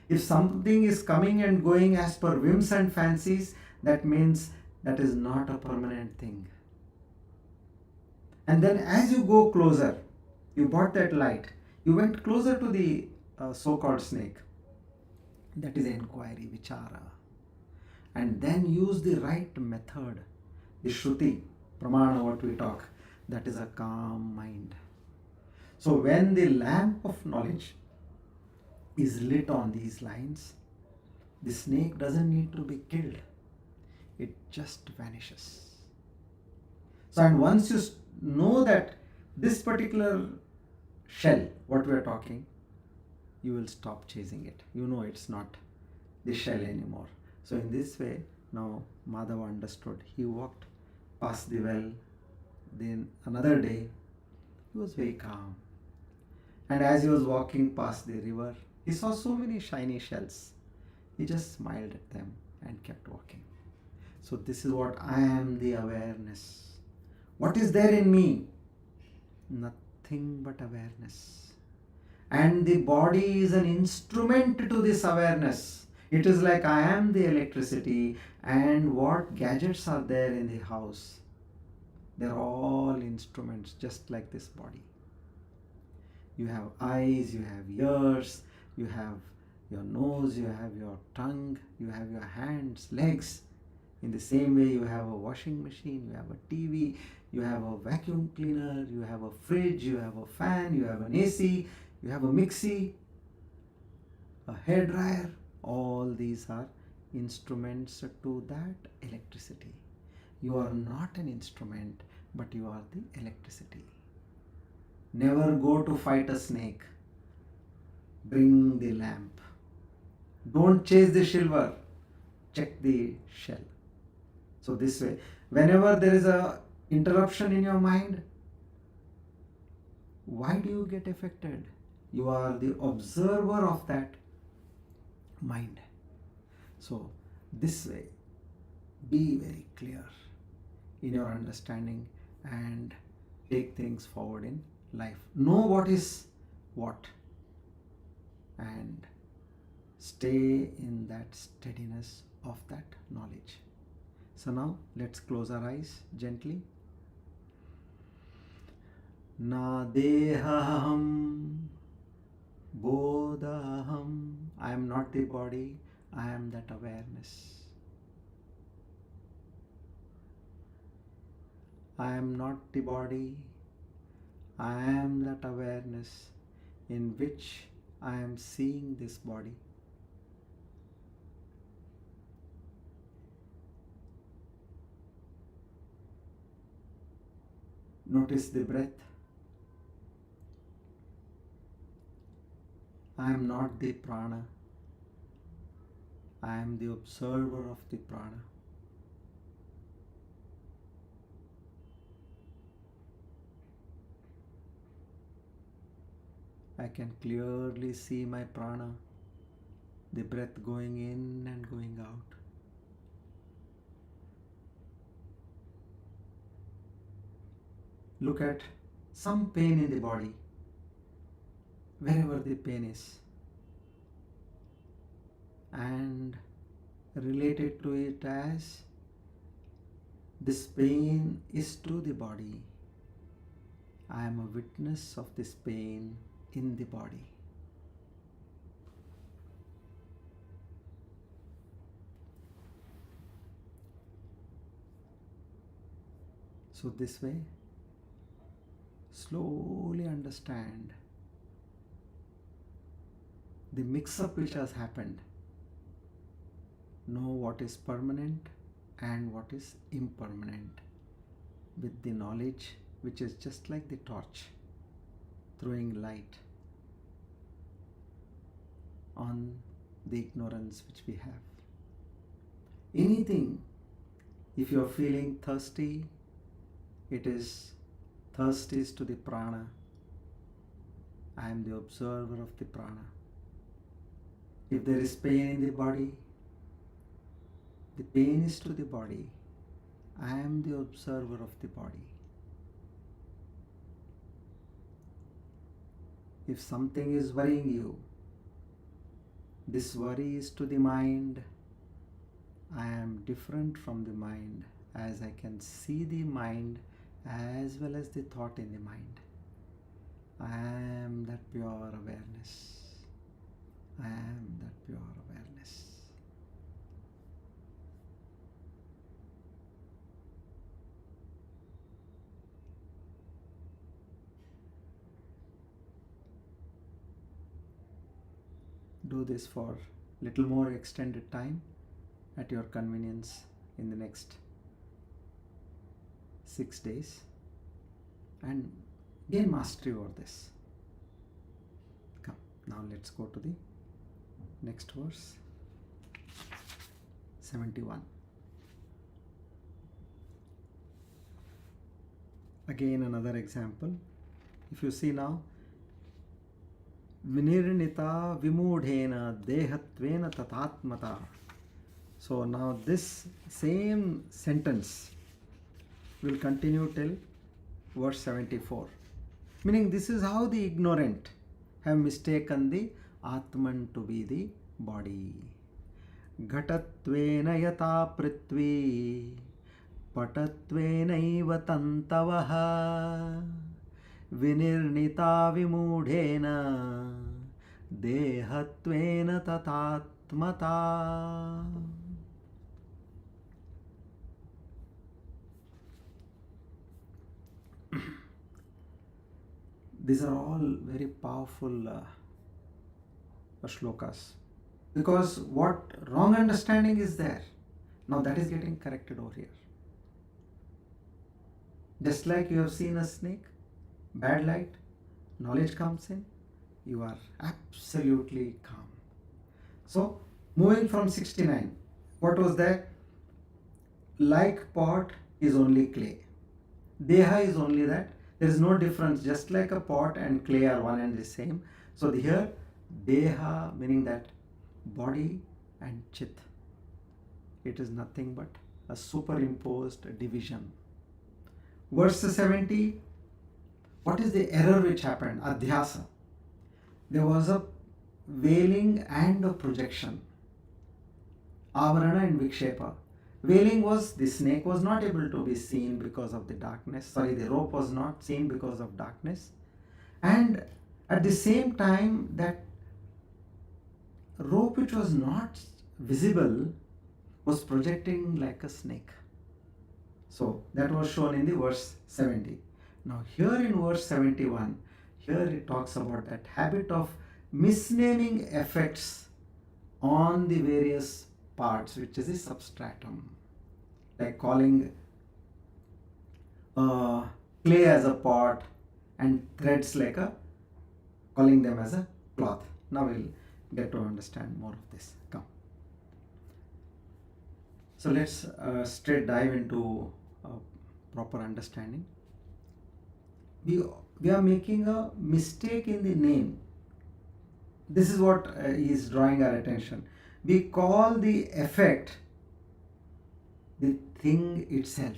If something is coming and going as per whims and fancies, that means that is not a permanent thing. And then as you go closer, you bought that light, you went closer to the so-called snake. That is inquiry, vichara. And then use the right method, the Shruti, Pramana, what we talk, that is a calm mind. So when the lamp of knowledge is lit on these lines, the snake doesn't need to be killed. It just vanishes. So and once you know that this particular shell, what we are talking, you will stop chasing it. It's not the shell anymore. So in this way, now Madhava understood. He walked past the well. Then another day, he was very calm. And as he was walking past the river, he saw so many shiny shells. He just smiled at them and kept walking. So this is what I am, the awareness. What is there in me? Nothing but awareness. And the body is an instrument to this awareness. It is like I am the electricity, and what gadgets are there in the house? They're all instruments, just like this body. You have eyes, you have ears, you have your nose, you have your tongue, you have your hands, legs. In the same way, you have a washing machine, you have a TV, you have a vacuum cleaner, you have a fridge, you have a fan, you have an AC, you have a mixie, a hairdryer. All these are instruments to that electricity. You are not an instrument, but you are the electricity. Never go to fight a snake. Bring the lamp. Don't chase the silver. Check the shell. So this way, whenever there is a interruption in your mind, why do you get affected? You are the observer of that mind. So this way, be very clear in your understanding and take things forward in life. Know what is what and stay in that steadiness of that knowledge. So now let's close our eyes gently. Na dehaham bodhaham. I am not the body, I am that awareness. I am not the body, I am that awareness in which I am seeing this body. Notice the breath. I am not the prana. I am the observer of the prana. I can clearly see my prana, the breath going in and going out. Look at some pain in the body, wherever the pain is, and relate it to it as this pain is to the body. I am a witness of this pain in the body. So this way, slowly understand the mix-up which has happened. Know what is permanent and what is impermanent with the knowledge which is just like the torch throwing light on the ignorance which we have. Anything, if you are feeling thirsty, it is thirst is to the prana. I am the observer of the prana. If there is pain in the body, the pain is to the body. I am the observer of the body. If something is worrying you, this worry is to the mind. I am different from the mind, as I can see the mind as well as the thought in the mind. I am that pure awareness. I am that pure awareness. Do this for little more extended time at your convenience in the next 6 days and gain mastery over this. Come, now let's go to the next verse, 71. Again another example. If you see now, Vinirnita vimudhena dehatvena tatatmata. So now this same sentence will continue till verse 74. Meaning this is how the ignorant have mistaken the Atman to be the body. Ghatattvena yata prithvi patatvenaiva tantavaha vinirnita vimudhena dehatvena tatatmata. These are all very powerful shlokas, because what wrong understanding is there, now that is getting corrected over here. Just like you have seen a snake, bad light, knowledge comes in, you are absolutely calm. So moving from 69, what was there? Like pot is only clay, deha is only that. There is no difference, just like a pot and clay are one and the same. So here deha meaning that body and chit, it is nothing but a superimposed division. Verse 70, what is the error which happened? Adhyasa. There was a veiling and a projection. Avarana and Vikshepa. Veiling was, the snake was not able to be seen because of the darkness. The rope was not seen because of darkness. And at the same time, that rope which was not visible was projecting like a snake. So that was shown in the verse 70. Now here in verse 71, here it talks about that habit of misnaming effects on the various parts, which is the substratum. Like calling clay as a pot and threads calling them as a cloth. Now we'll get to understand more of this. Come. So let's straight dive into proper understanding. We are making a mistake in the name. This is what he is drawing our attention. We call the effect the thing itself.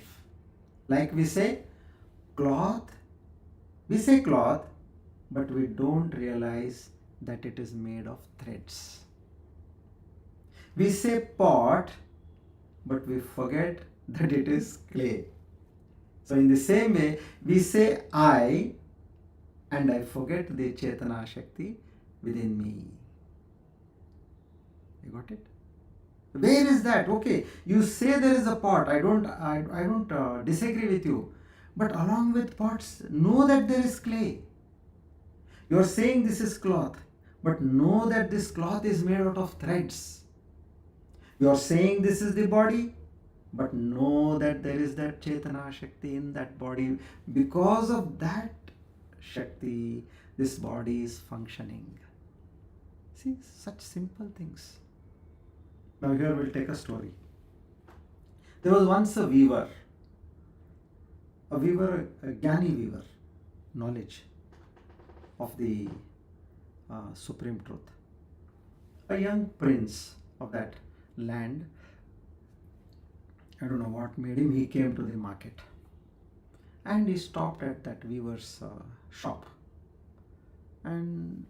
Like we say cloth, but we don't realize that it is made of threads. We say pot, but we forget that it is clay. So in the same way, we say I, and I forget the Chetana Shakti within me. You got it? Where is that? Okay, you say there is a pot. I don't disagree with you. But along with pots, know that there is clay. You are saying this is cloth, but know that this cloth is made out of threads. You are saying this is the body, but know that there is that Chetana Shakti in that body. Because of that Shakti, this body is functioning. See, such simple things. Now here we'll take a story. There was once a weaver, a Jnani weaver, knowledge of the supreme truth. A young prince of that land, I don't know what made him, he came to the market and he stopped at that weaver's shop, and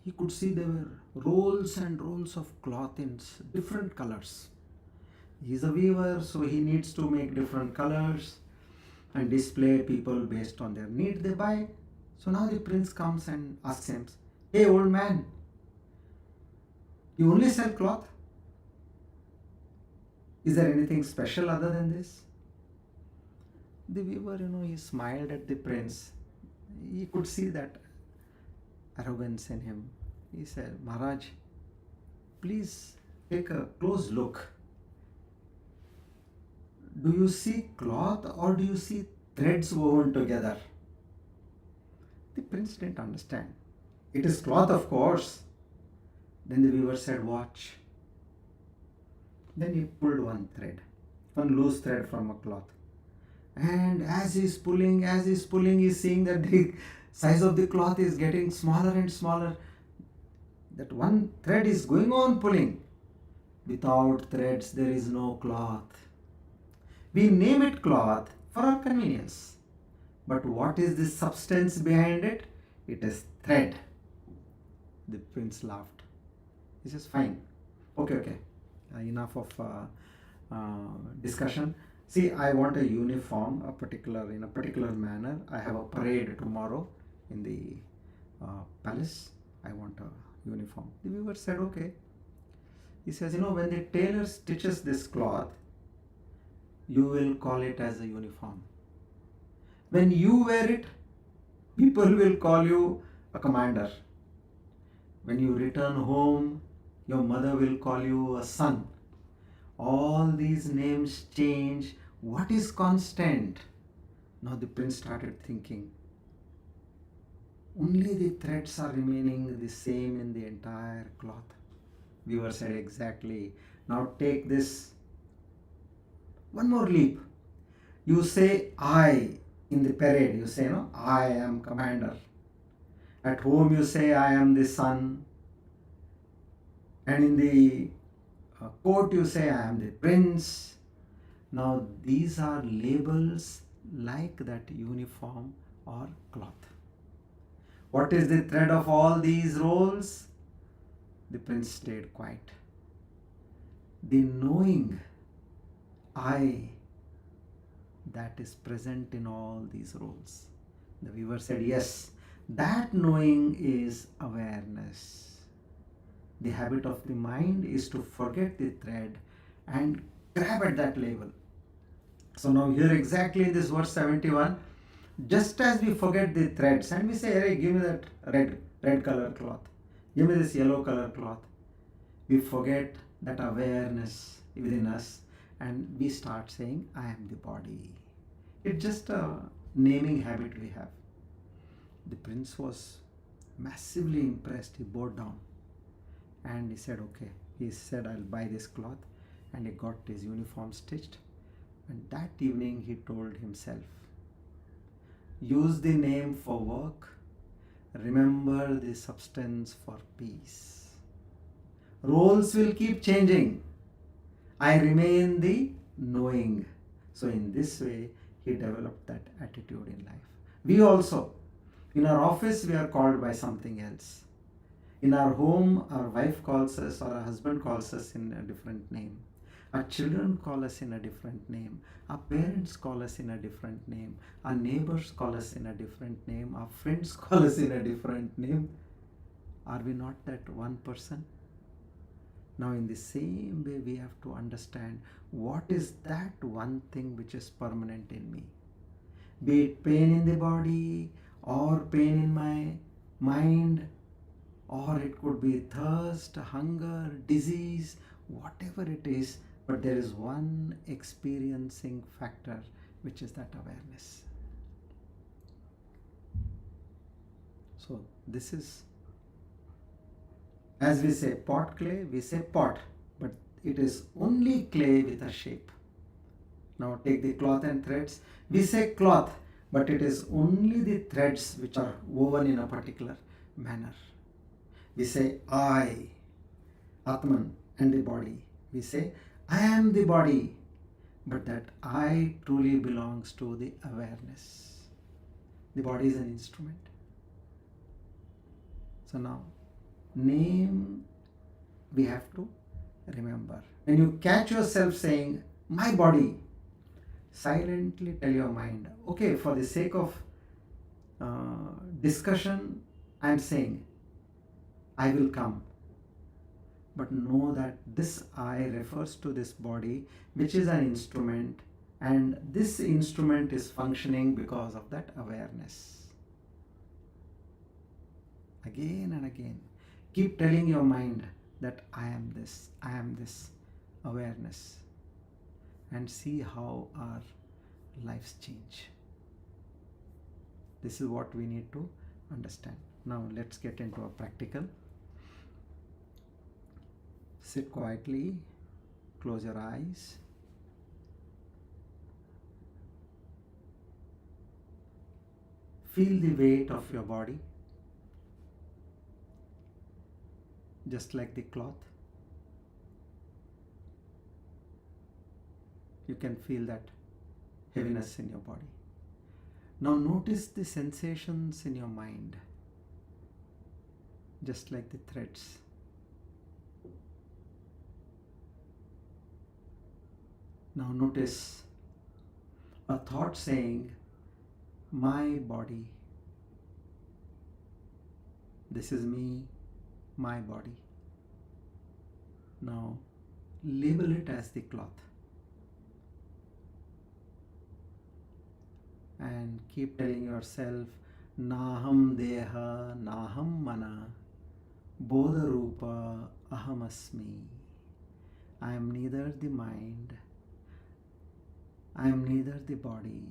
he could see there were rolls and rolls of cloth in different colors. He's a weaver, so he needs to make different colors and display people based on their need. They buy. So now the prince comes and asks him, "Hey old man, you only sell cloth? Is there anything special other than this?" The weaver, he smiled at the prince. He could see that arrogance in him. He said, "Maharaj, please take a close look. Do you see cloth or do you see threads woven together?" The prince didn't understand. "It is cloth, of course." Then the weaver said, "Watch." Then he pulled one loose thread from a cloth. And as he's pulling, he's seeing that the size of the cloth is getting smaller and smaller. That one thread is going on pulling. Without threads, there is no cloth. We name it cloth for our convenience. But what is the substance behind it? It is thread. The prince laughed. He says, "Fine. Okay. Enough of discussion. See, I want a uniform, in a particular manner. I have a parade tomorrow in the palace. I want a uniform." The weaver said, "Okay." He says, "When the tailor stitches this cloth, you will call it as a uniform. When you wear it, people will call you a commander. When you return home, your mother will call you a son. All these names change. What is constant?" Now the prince started thinking. Only the threads are remaining the same in the entire cloth. Weaver said, "Exactly. Now take this. One more leap. You say I in the parade. You say, I am commander. At home you say I am the son. And in the court you say I am the prince. Now these are labels like that uniform or cloth. What is the thread of all these roles?" The prince stayed quiet. The knowing I that is present in all these roles. The weaver said, "Yes, that knowing is awareness. The habit of the mind is to forget the thread and grab at that label." So now here exactly in this verse 71, Just as we forget the threads and we say, hey, give me that red color cloth, give me this yellow color cloth, we forget that awareness within us and we start saying, I am the body. It's just a naming habit we have. The prince was massively impressed. He bowed down and he said, okay. He said, I'll buy this cloth, and he got his uniform stitched. And that evening he told himself, use the name for work, remember the substance for peace. Roles will keep changing. I remain the knowing. So in this way, he developed that attitude in life. We also, in our office, we are called by something else. In our home, our wife calls us or our husband calls us in a different name. Our children call us in a different name. Our parents call us in a different name. Our neighbors call us in a different name. Our friends call us in a different name. Are we not that one person? Now, in the same way, we have to understand what is that one thing which is permanent in me. Be it pain in the body, or pain in my mind, or it could be thirst, hunger, disease, whatever it is, but there is one experiencing factor, which is that awareness. So this is, as we say pot clay, we say pot, but it is only clay with a shape. Now take the cloth and threads. We say cloth, but it is only the threads which are woven in a particular manner. We say I, Atman, and the body. We say I am the body, but that I truly belongs to the awareness. The body is an instrument. So now, name we have to remember. When you catch yourself saying, my body, silently tell your mind, okay, for the sake of discussion, I am saying, I will come. But know that this I refers to this body, which is an instrument, and this instrument is functioning because of that awareness. Again and again, keep telling your mind that I am this awareness, and see how our lives change. This is what we need to understand. Now let's get into a practical. Sit quietly, close your eyes. Feel the weight of your body, just like the cloth. You can feel that heaviness in your body. Now notice the sensations in your mind, just like the threads. Now notice a thought saying, my body. This is me, my body. Now label it as the cloth. And keep telling yourself, Naham Deha, Naham Mana, Bodha Rupa, Ahamasmi. I am neither the mind, I am neither the body.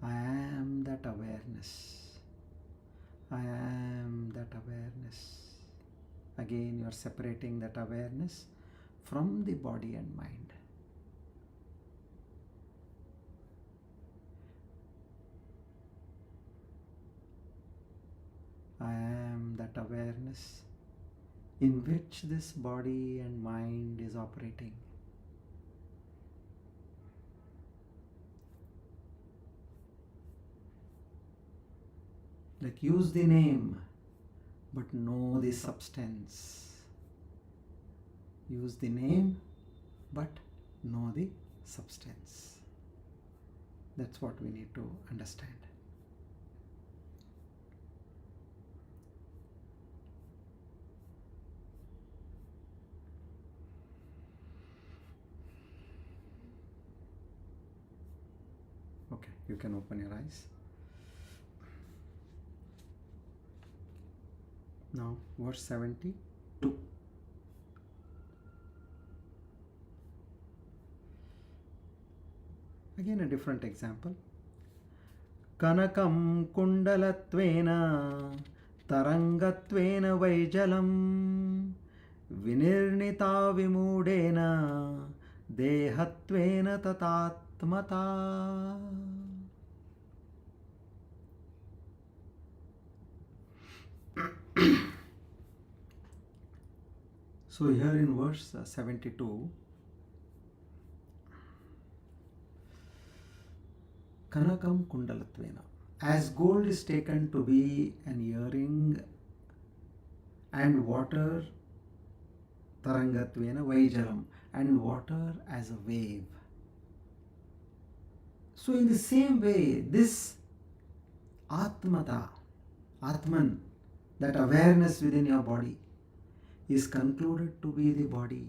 I am that awareness. I am that awareness. Again, you are separating that awareness from the body and mind. I am that awareness in which this body and mind is operating. Like use the name, but know the substance. Use the name, but know the substance. That's what we need to understand. Okay, you can open your eyes. Now, verse 72. Again, a different example. Kanakam kundalatvena tarangatvena vaijalam vinirnita vimudena dehatvena tatatmata. So here in verse 72, Kanakam kundalatvena. As gold is taken to be an earring and water, tarangatvena vaijalam, and water as a wave. So in the same way, this Atman, that awareness within your body, is concluded to be the body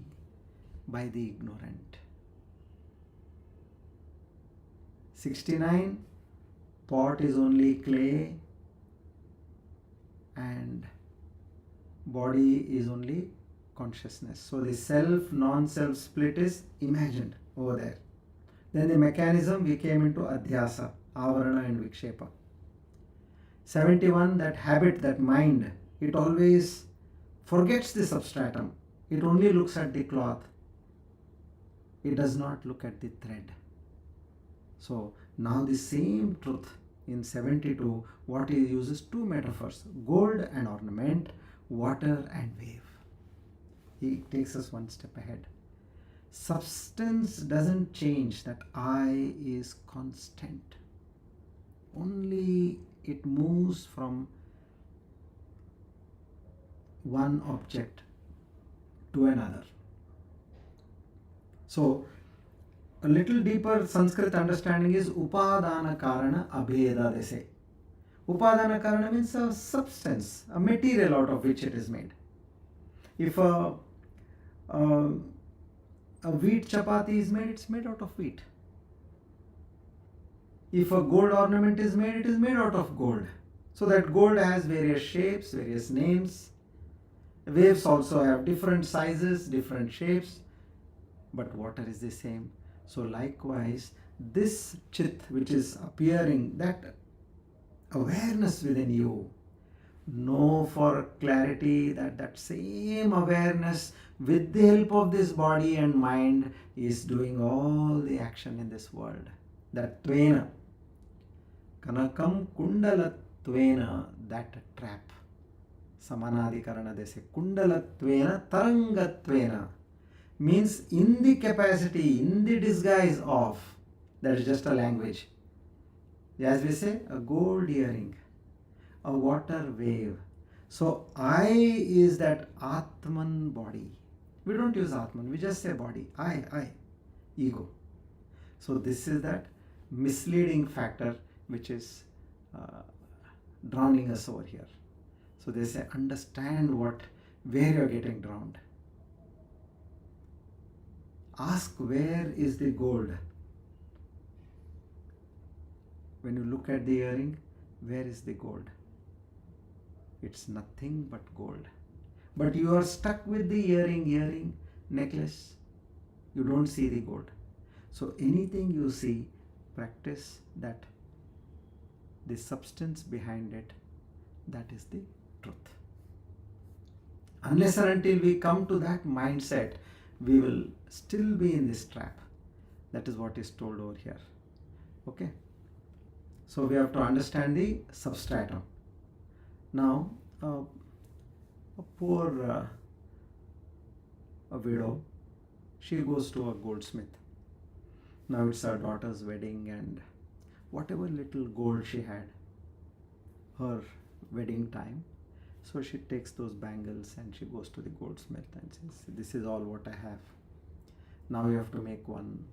by the ignorant. 69, pot is only clay and body is only consciousness. So the self, non-self split is imagined over there. Then the mechanism, we came into adhyasa, avarana and vikshepa. 71, that habit, that mind, it always forgets the substratum. It only looks at the cloth. It does not look at the thread. So now the same truth in 72, what he uses two metaphors, gold and ornament, water and wave. He takes us one step ahead. Substance doesn't change, that I is constant. Only it moves from one object to another. So a little deeper Sanskrit understanding is Upadana Karana Abheda, they say. Upadana Karana means a substance, a material out of which it is made. If a wheat chapati is made, it's made out of wheat. If a gold ornament is made, it is made out of gold. So that gold has various shapes, various names. Waves also have different sizes, different shapes, but water is the same. So likewise, this chit which is appearing, that awareness within you, know for clarity that that same awareness with the help of this body and mind is doing all the action in this world. That tvena, kanakam kundalatvena, that trap. Samanadikarana, they say kundalatvena tarangatvena, means in the capacity, in the disguise of, that is just a language. As we say, a gold earring, a water wave. So I is that Atman body. We don't use Atman, we just say body. I, ego. So this is that misleading factor which is drowning us over here. So they say, understand where you're getting drowned. Ask, where is the gold? When you look at the earring, where is the gold? It's nothing but gold. But you are stuck with the earring, necklace. You don't see the gold. So anything you see, practice that the substance behind it, that is the truth. Unless and until we come to that mindset, we will still be in this trap. That is what is told over here. Okay? So we have to understand the substratum. Now, a poor a widow, she goes to a goldsmith. Now it's her daughter's wedding, and whatever little gold she had, her wedding time, so she takes those bangles and she goes to the goldsmith and says, this is all what I have. Now you have to make one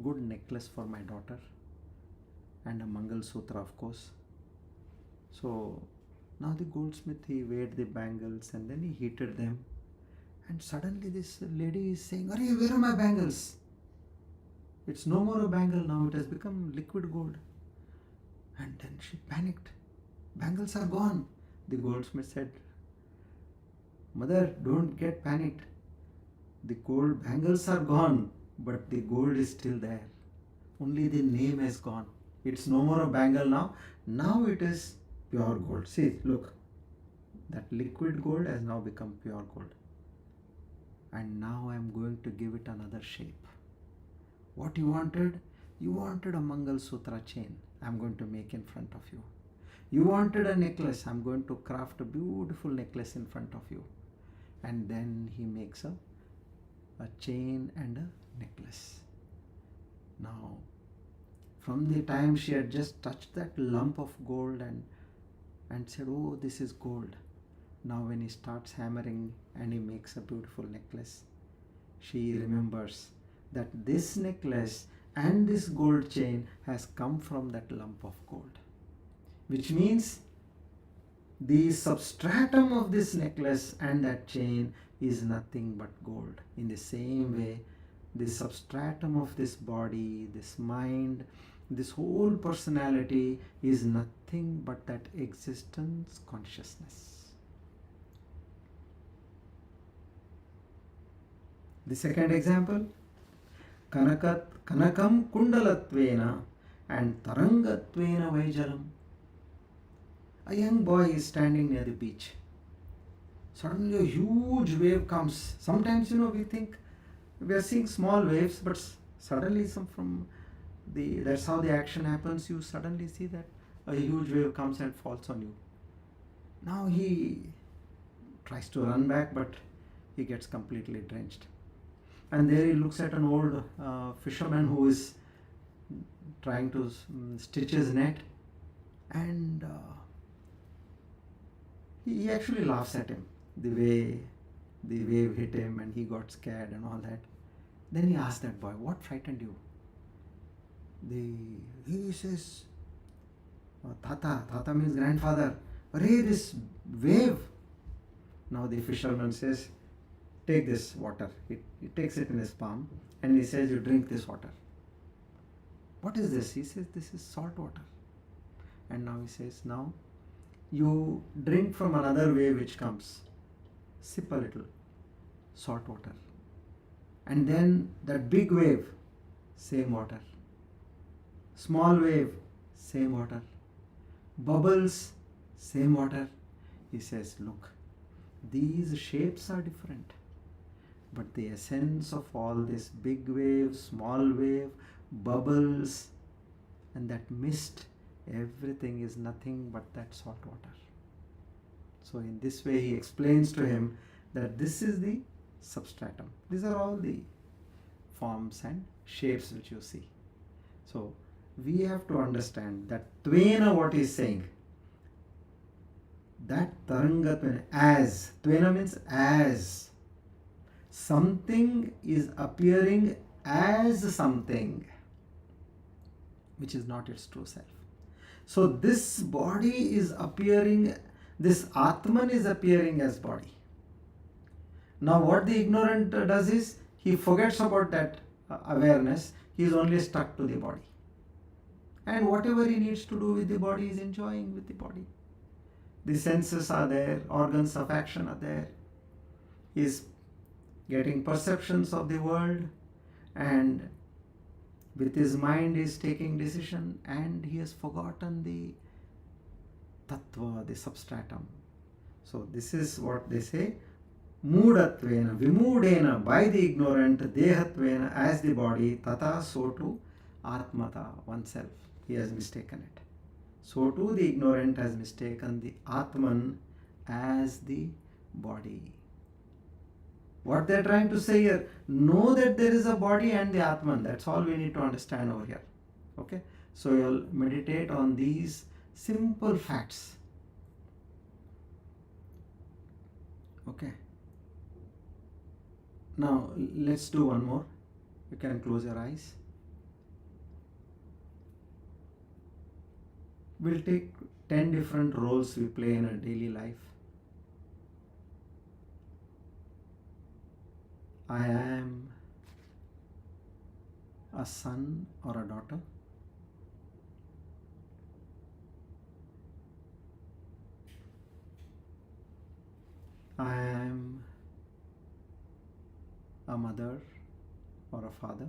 good necklace for my daughter and a Mangal Sutra, of course. So now the goldsmith, he weighed the bangles and then he heated them, and suddenly this lady is saying, "Arey, where are my bangles?" It's no more a bangle now, it has become liquid gold. And then she panicked. Bangles are gone. The goldsmith said, Mother, don't get panicked. The gold bangles are gone, but the gold is still there. Only the name has gone. It's no more a bangle now. Now it is pure gold. See, look. That liquid gold has now become pure gold. And now I am going to give it another shape. What you wanted? You wanted a Mangal Sutra chain. I am going to make in front of you. You wanted a necklace. I am going to craft a beautiful necklace in front of you. And then he makes a chain and a necklace. Now, from the time she had just touched that lump of gold and said, oh, this is gold. Now when he starts hammering and he makes a beautiful necklace, she remembers that this necklace and this gold chain has come from that lump of gold. Which means the substratum of this necklace and that chain is nothing but gold. In the same way, the substratum of this body, this mind, this whole personality is nothing but that existence consciousness. The second example, Kanakam Kundalatvena and Tarangatvena Vaijalam. A young boy is standing near the beach. Suddenly a huge wave comes. Sometimes, we think we are seeing small waves, but suddenly that's how the action happens. You suddenly see that a huge wave comes and falls on you. Now he tries to run back, but he gets completely drenched. And there he looks at an old fisherman who is trying to stitch his net, and he actually laughs at him, the way the wave hit him and he got scared and all that. Then he asks that boy, what frightened you? He says, Tata means grandfather. Arey, this wave. Now the fisherman says, take this water. He takes it in his palm and he says, you drink this water. What is this? He says, this is salt water. And now he says, now you drink from another wave which comes. Sip a little. Salt water. And then that big wave, same water. Small wave, same water. Bubbles, same water. He says, look, these shapes are different. But the essence of all this big wave, small wave, bubbles, and that mist, everything is nothing but that salt water. So in this way he explains to him that this is the substratum. These are all the forms and shapes which you see. So we have to understand that Tvena, what he is saying, that Tarangatvena, as, Tvena means as. Something is appearing as something which is not its true self. So this body is appearing, this Atman is appearing as body. Now what the ignorant does is, he forgets about that awareness, he is only stuck to the body. And whatever he needs to do with the body, he is enjoying with the body. The senses are there, organs of action are there. He is getting perceptions of the world, and with his mind he is taking decision, and he has forgotten the tattva, the substratum. So this is what they say, Moodatvena, Vimudena, by the ignorant, Dehatvena, as the body, Tata, so too, Atmata, oneself. He has mistaken it. So too the ignorant has mistaken the Atman as the body. What they are trying to say here, know that there is a body and the Atman. That's all we need to understand over here. Okay? So you'll meditate on these simple facts. Okay? Now let's do one more. You can close your eyes. We'll take 10 different roles we play in our daily life. I am a son or a daughter. I am a mother or a father.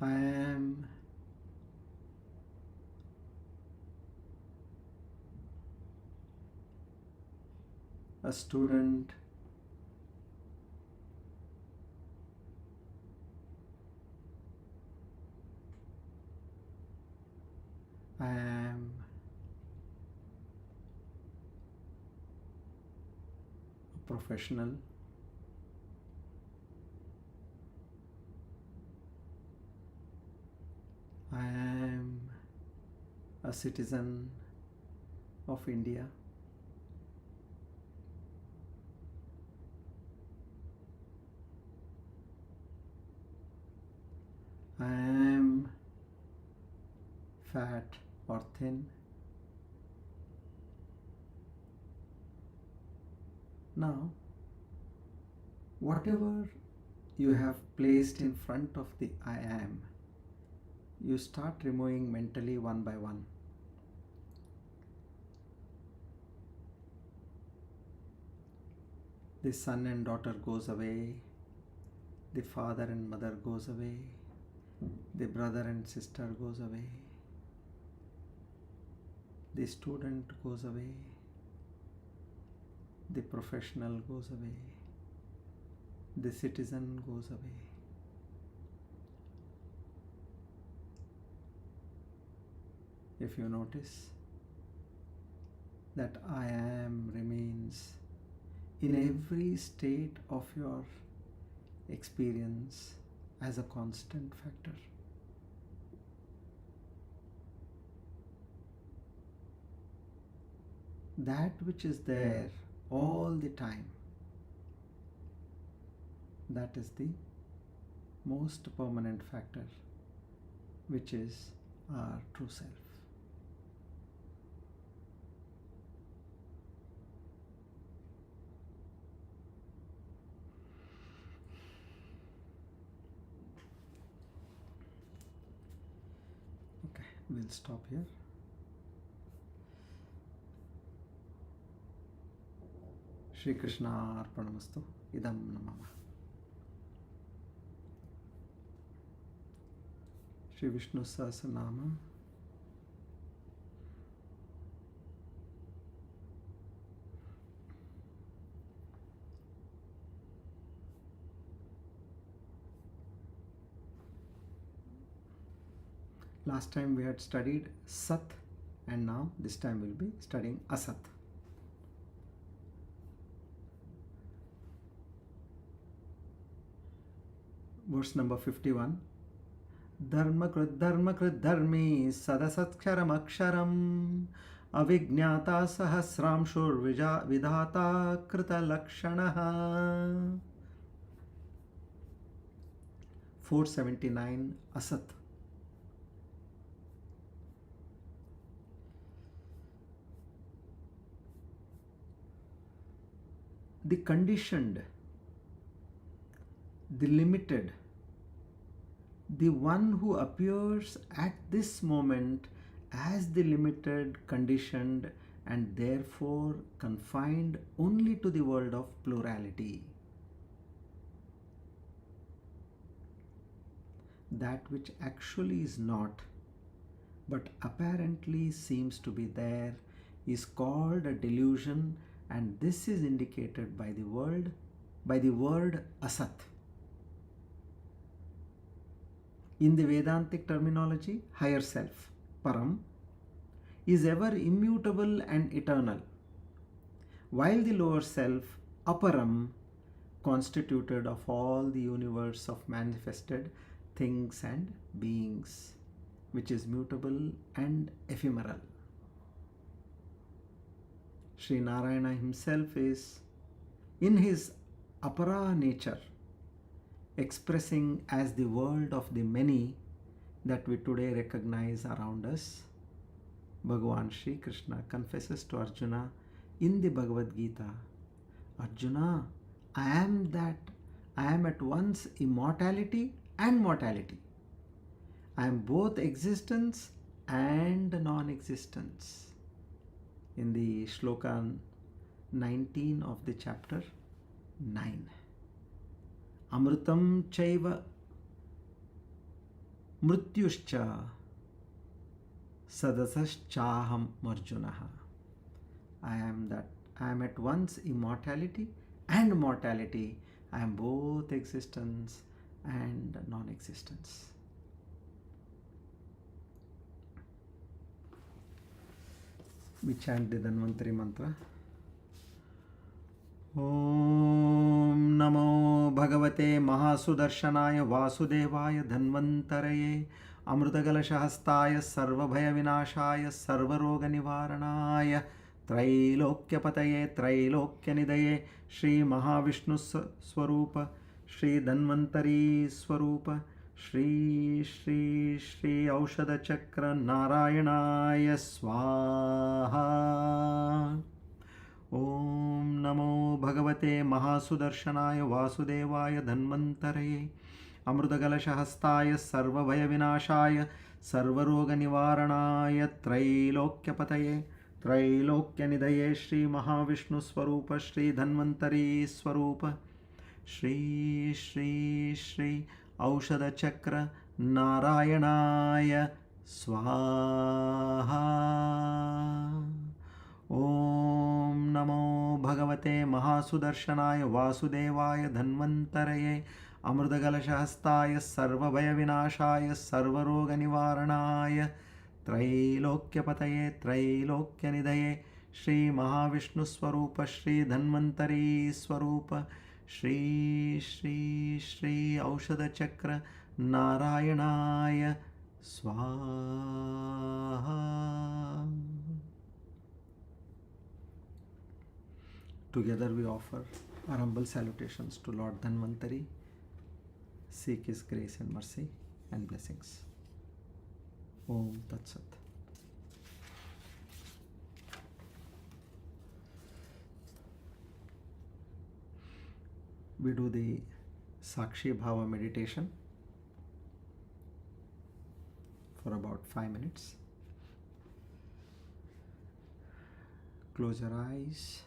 I am a student. I am a professional. I am a citizen of India. I am fat or thin. Now, whatever you have placed in front of the I am, you start removing mentally one by one. The son and daughter goes away, the father and mother goes away, the brother and sister goes away, the student goes away, the professional goes away, the citizen goes away. If you notice that I am remains in every state of your experience as a constant factor. That which is there all the time, that is the most permanent factor, which is our true self. Okay, we'll stop here. Shri Krishna Arpanamastu. Idam Namama. Shri Vishnu Sahasranama. Last time we had studied Sat, and now this time we'll be studying Asat. Verse number 51. Dharmakrit dharmi sadasatksharam aksharam avijñāta sahasramshur vidhata krita lakshanaha. 479 Asat. The conditioned, the limited, the one who appears at this moment as the limited, conditioned, and therefore confined only to the world of plurality. That which actually is not, but apparently seems to be there, is called a delusion, and this is indicated by the word Asat. In the Vedantic terminology, higher self, Param, is ever immutable and eternal, while the lower self, Aparam, constituted of all the universe of manifested things and beings, which is mutable and ephemeral. Sri Narayana himself is, in his Apara nature, expressing as the world of the many that we today recognize around us. Bhagavan Shri Krishna confesses to Arjuna in the Bhagavad Gita, Arjuna, I am at once immortality and mortality. I am both existence and non-existence. in the shloka 19 of the chapter 9. Amrutam chaiva mrityuscha sadasaschaham marjunaha. I am at once immortality and mortality. I am both existence and non-existence. We chant the Dhanvantari mantra. Om Namo Bhagavate Mahasudarshanaya Vasudevaya Dhanvantaraye Amrutagalashahastaya Sarvabhaya Vinashaya Sarvaroga Nivaranaya Trailokyapataye Trailokyanidaya Shri Mahavishnu Swarupa Shri Dhanvantari Swarupa Shri Shri Shri Aushadha Chakra Narayanaya Swaha. Om Namo Bhagavate Mahasudarshanaya Vasudevaya Dhanvantaraye Amrutagalashahastaya Sarvabhaya Vinashaya Sarvaroga Nivaranaya Trailokyapataye Trailokyanidaya Shri Mahavishnu Swarupa Shri Dhanvantari Swarupa Shri Shri Shri Aushadha Chakra Narayanaya Swaha. Om Namo Bhagavate Mahasudarshanaya Vasudevaya Dhanvantaraye Amrutagalashahastaya Sarvabhaya Vinashaya Sarvaroga Nivaranaya Trailokyapataye Trailokyanidaya Shri Mahavishnu Swarupa Shri Dhanvantari Swarupa Shri Shri Shri Aushadha Chakra Narayanaya Swaha. Together we offer our humble salutations to Lord Dhanvantari, seek his grace and mercy and blessings. Om Tat Sat. We do the Sakshi Bhava meditation for about 5 minutes. Close your eyes.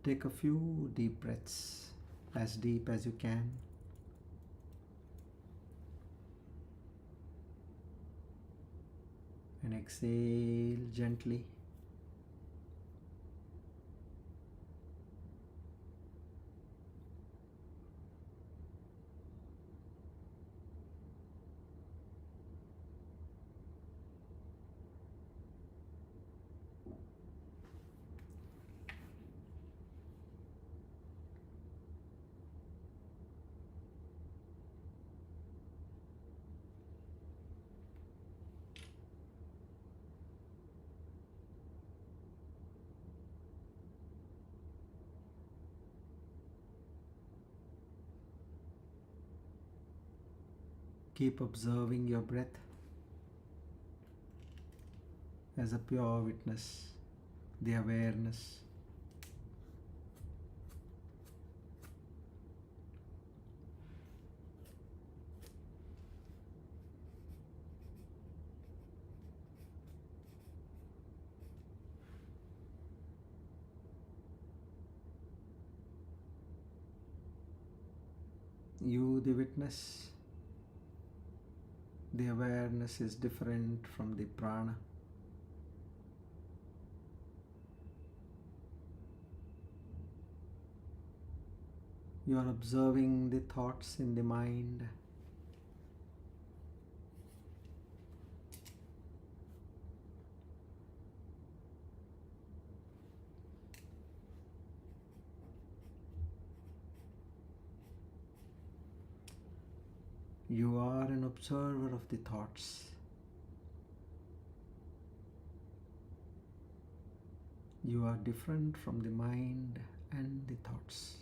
Take a few deep breaths, as deep as you can. And exhale gently. Keep observing your breath as a pure witness, the awareness. You, the witness. The awareness is different from the prana. You are observing the thoughts in the mind. You are an observer of the thoughts. You are different from the mind and the thoughts.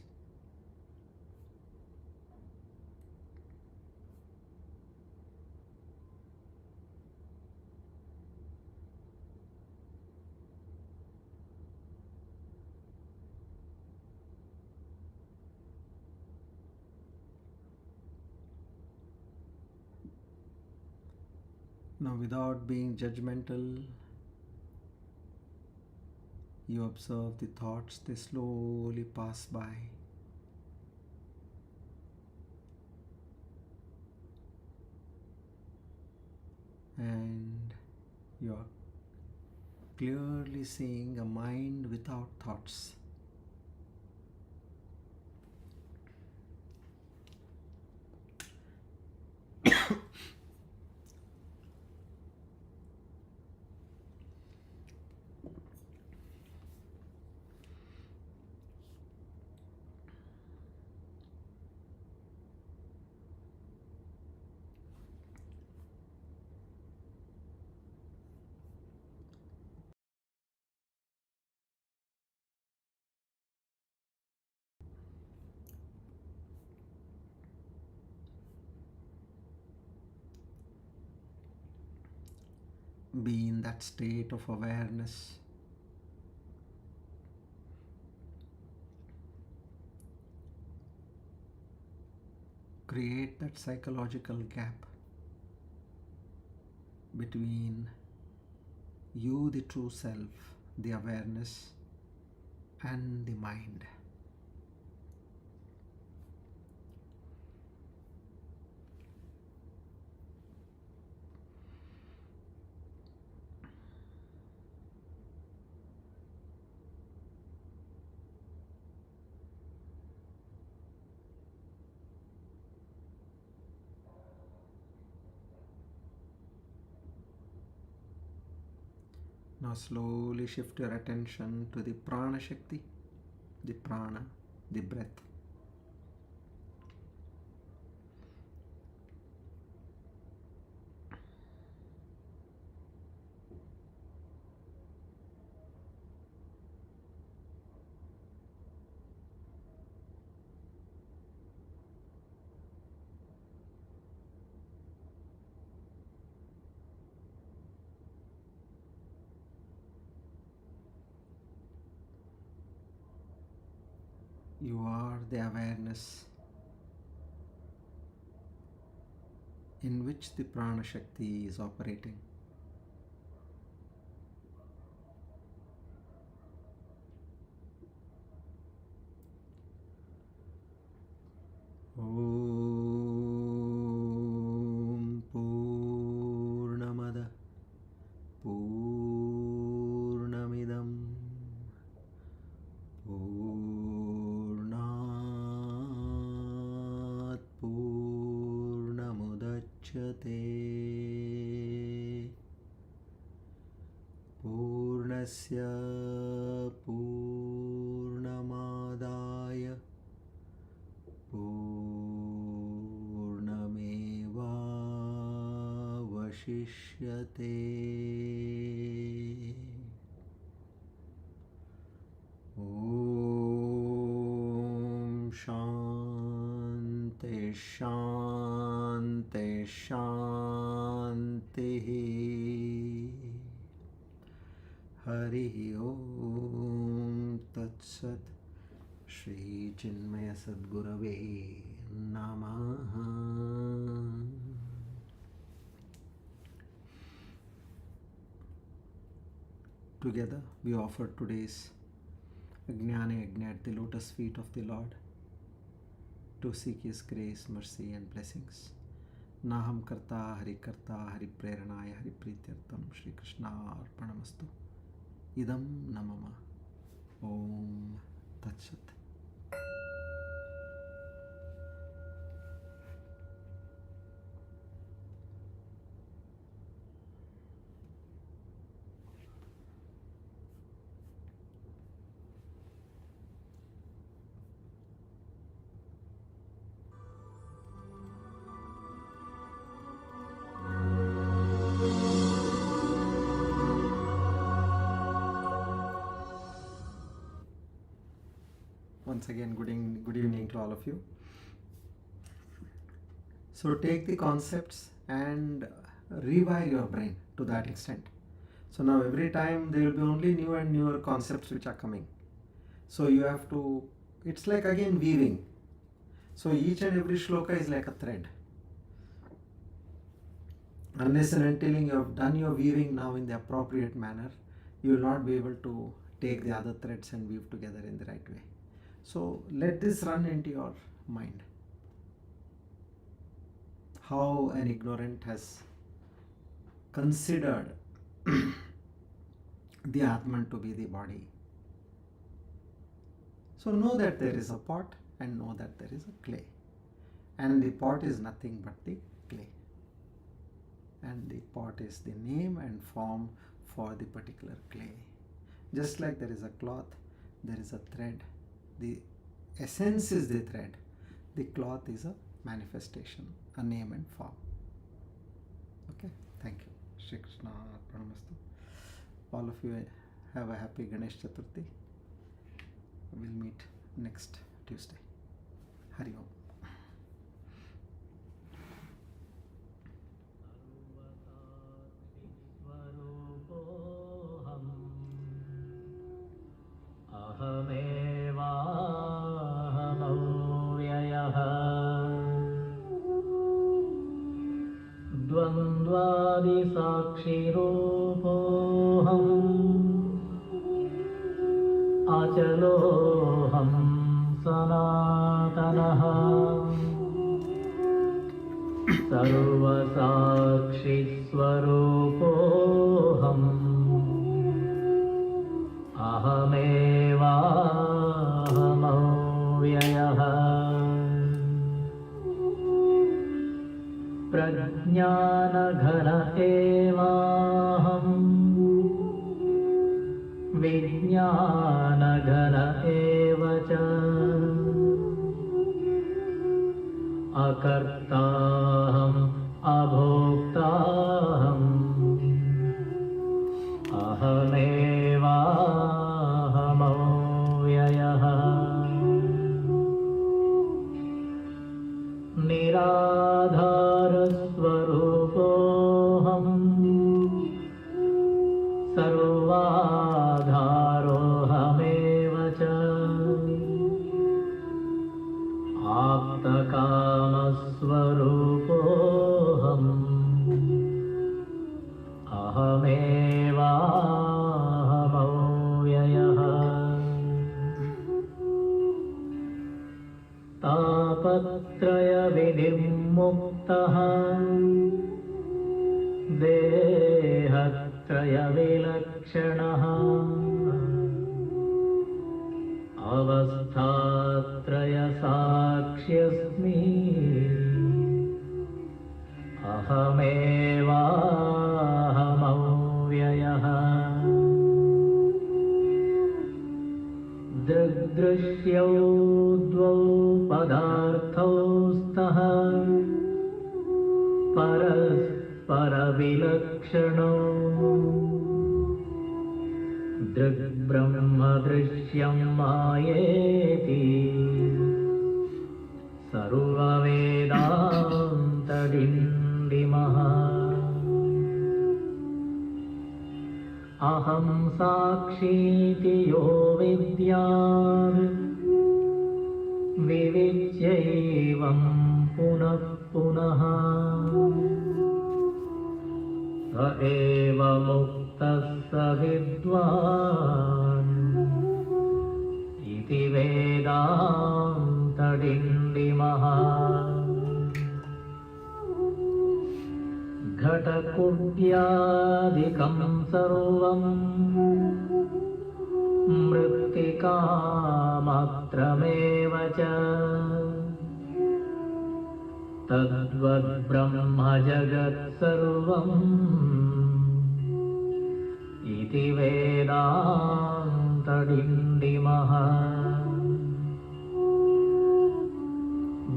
Now, without being judgmental, you observe the thoughts, they slowly pass by. And you are clearly seeing a mind without thoughts. Be in that state of awareness. Create that psychological gap between you, the true self, the awareness, and the mind. Now slowly shift your attention to the prana shakti, the prana, the breath. You are the awareness in which the prana shakti is operating. Om Purnamada Purnamidam Purnat Purnamudachyate Purnasya Purnamadaya Purnameva Vashishyate. Om Shanti Shanti Shanti. Hari Om Tat Sat. Shri Chinmaya Sadgurave Namaha. Together we offer today's Ajnana Yajna at the lotus feet of the Lord to seek His grace, mercy and blessings. Naham Karta Hari Preranaya Hari Prityartam Shri Krishna Arpanamastu. Idam Namama. Om Tat Sat. Once again, good evening to all of you. So take the concepts and rewire your brain to that extent. So now every time there will be only new and newer concepts which are coming. So you have to, it's like again weaving. So each and every shloka is like a thread. Unless and until you have done your weaving now in the appropriate manner, you will not be able to take the other threads and weave together in the right way. So let this run into your mind. How an ignorant has considered the Atman to be the body. So know that there is a pot and know that there is a clay. And the pot is nothing but the clay. And the pot is the name and form for the particular clay. Just like there is a cloth, there is a thread. The essence is the thread. The cloth is a manifestation, a name and form. Okay, thank you. Shri Krishna Arpanamastu. All of you have a happy Ganesh Chaturthi. We'll meet next Tuesday. Hari Om. अहमेवाहमव्ययः द्वन्द्वादिसाक्षिरूपोऽहम् अचलोऽहं सनातनः सर्वसाक्षिस्वरूपोऽहम् अहमेवाहमव्ययः प्रज्ञानघन एवाहम् विज्ञानघन एव च अकर्ताहम् अभोक्ताहम् अहमेवाहमव्ययः निराधारस्वरूपोऽहम् सर्वाधारोऽहमेव च आप्तकामस्वरूपोऽहम् अहमेवाहमव्ययः तापत्रयविनिर्मुक्तः देहत्रयविलक्षणः अवस्थात्रयसाक्ष्यस्मि अहमेवाहमव्ययः दृग्दृश्यौ द्वौ पदार्थौ स्तः परस्परविलक्षणौ दृग्ब्रह्मदृश्यं मायेति सर्ववेदान्तडिण्डिमः अहं साक्षीति यो विद्यात् विविच्यैवं पुनः पुनः स एव मुक्तः स विद्वान् इति वेदान्तडिण्डिमः घटकुड्यादिकं सर्वं मृत्तिकामात्रमेव च तद्वद्ब्रह्म जगत्सर्वम् इति वेदान्तडिण्डिमः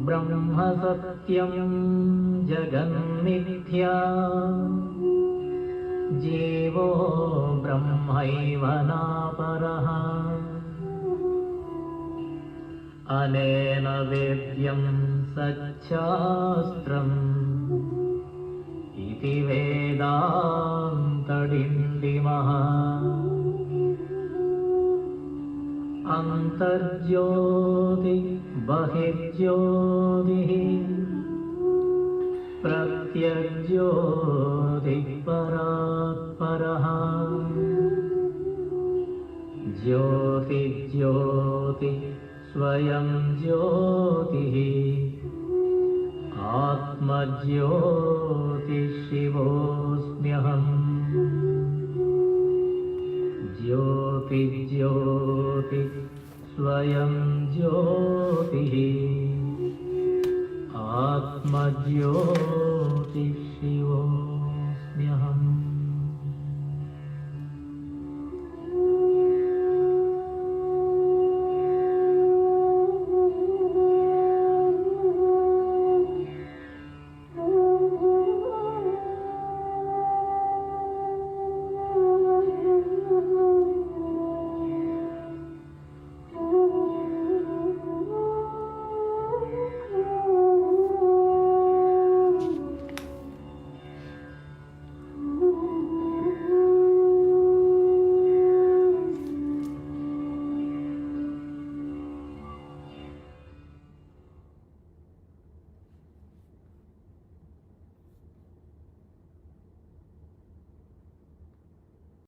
ब्रह्म सत्यं जगन्मिथ्या जीवो ब्रह्मैव नापरः अनेन वेद्यं सच्छास्त्रम् इति वेदान्तडिण्डिमः अन्तर्ज्योति बहिर्ज्योतिः प्रत्यग्ज्योतिः परात् परः ज्योतिज्योति स्वयं ज्योतिः आत्मज्योतिशिवोऽस्म्यहम् ज्योतिज्योति स्वयं ज्योतिः आत्मज्योतिषि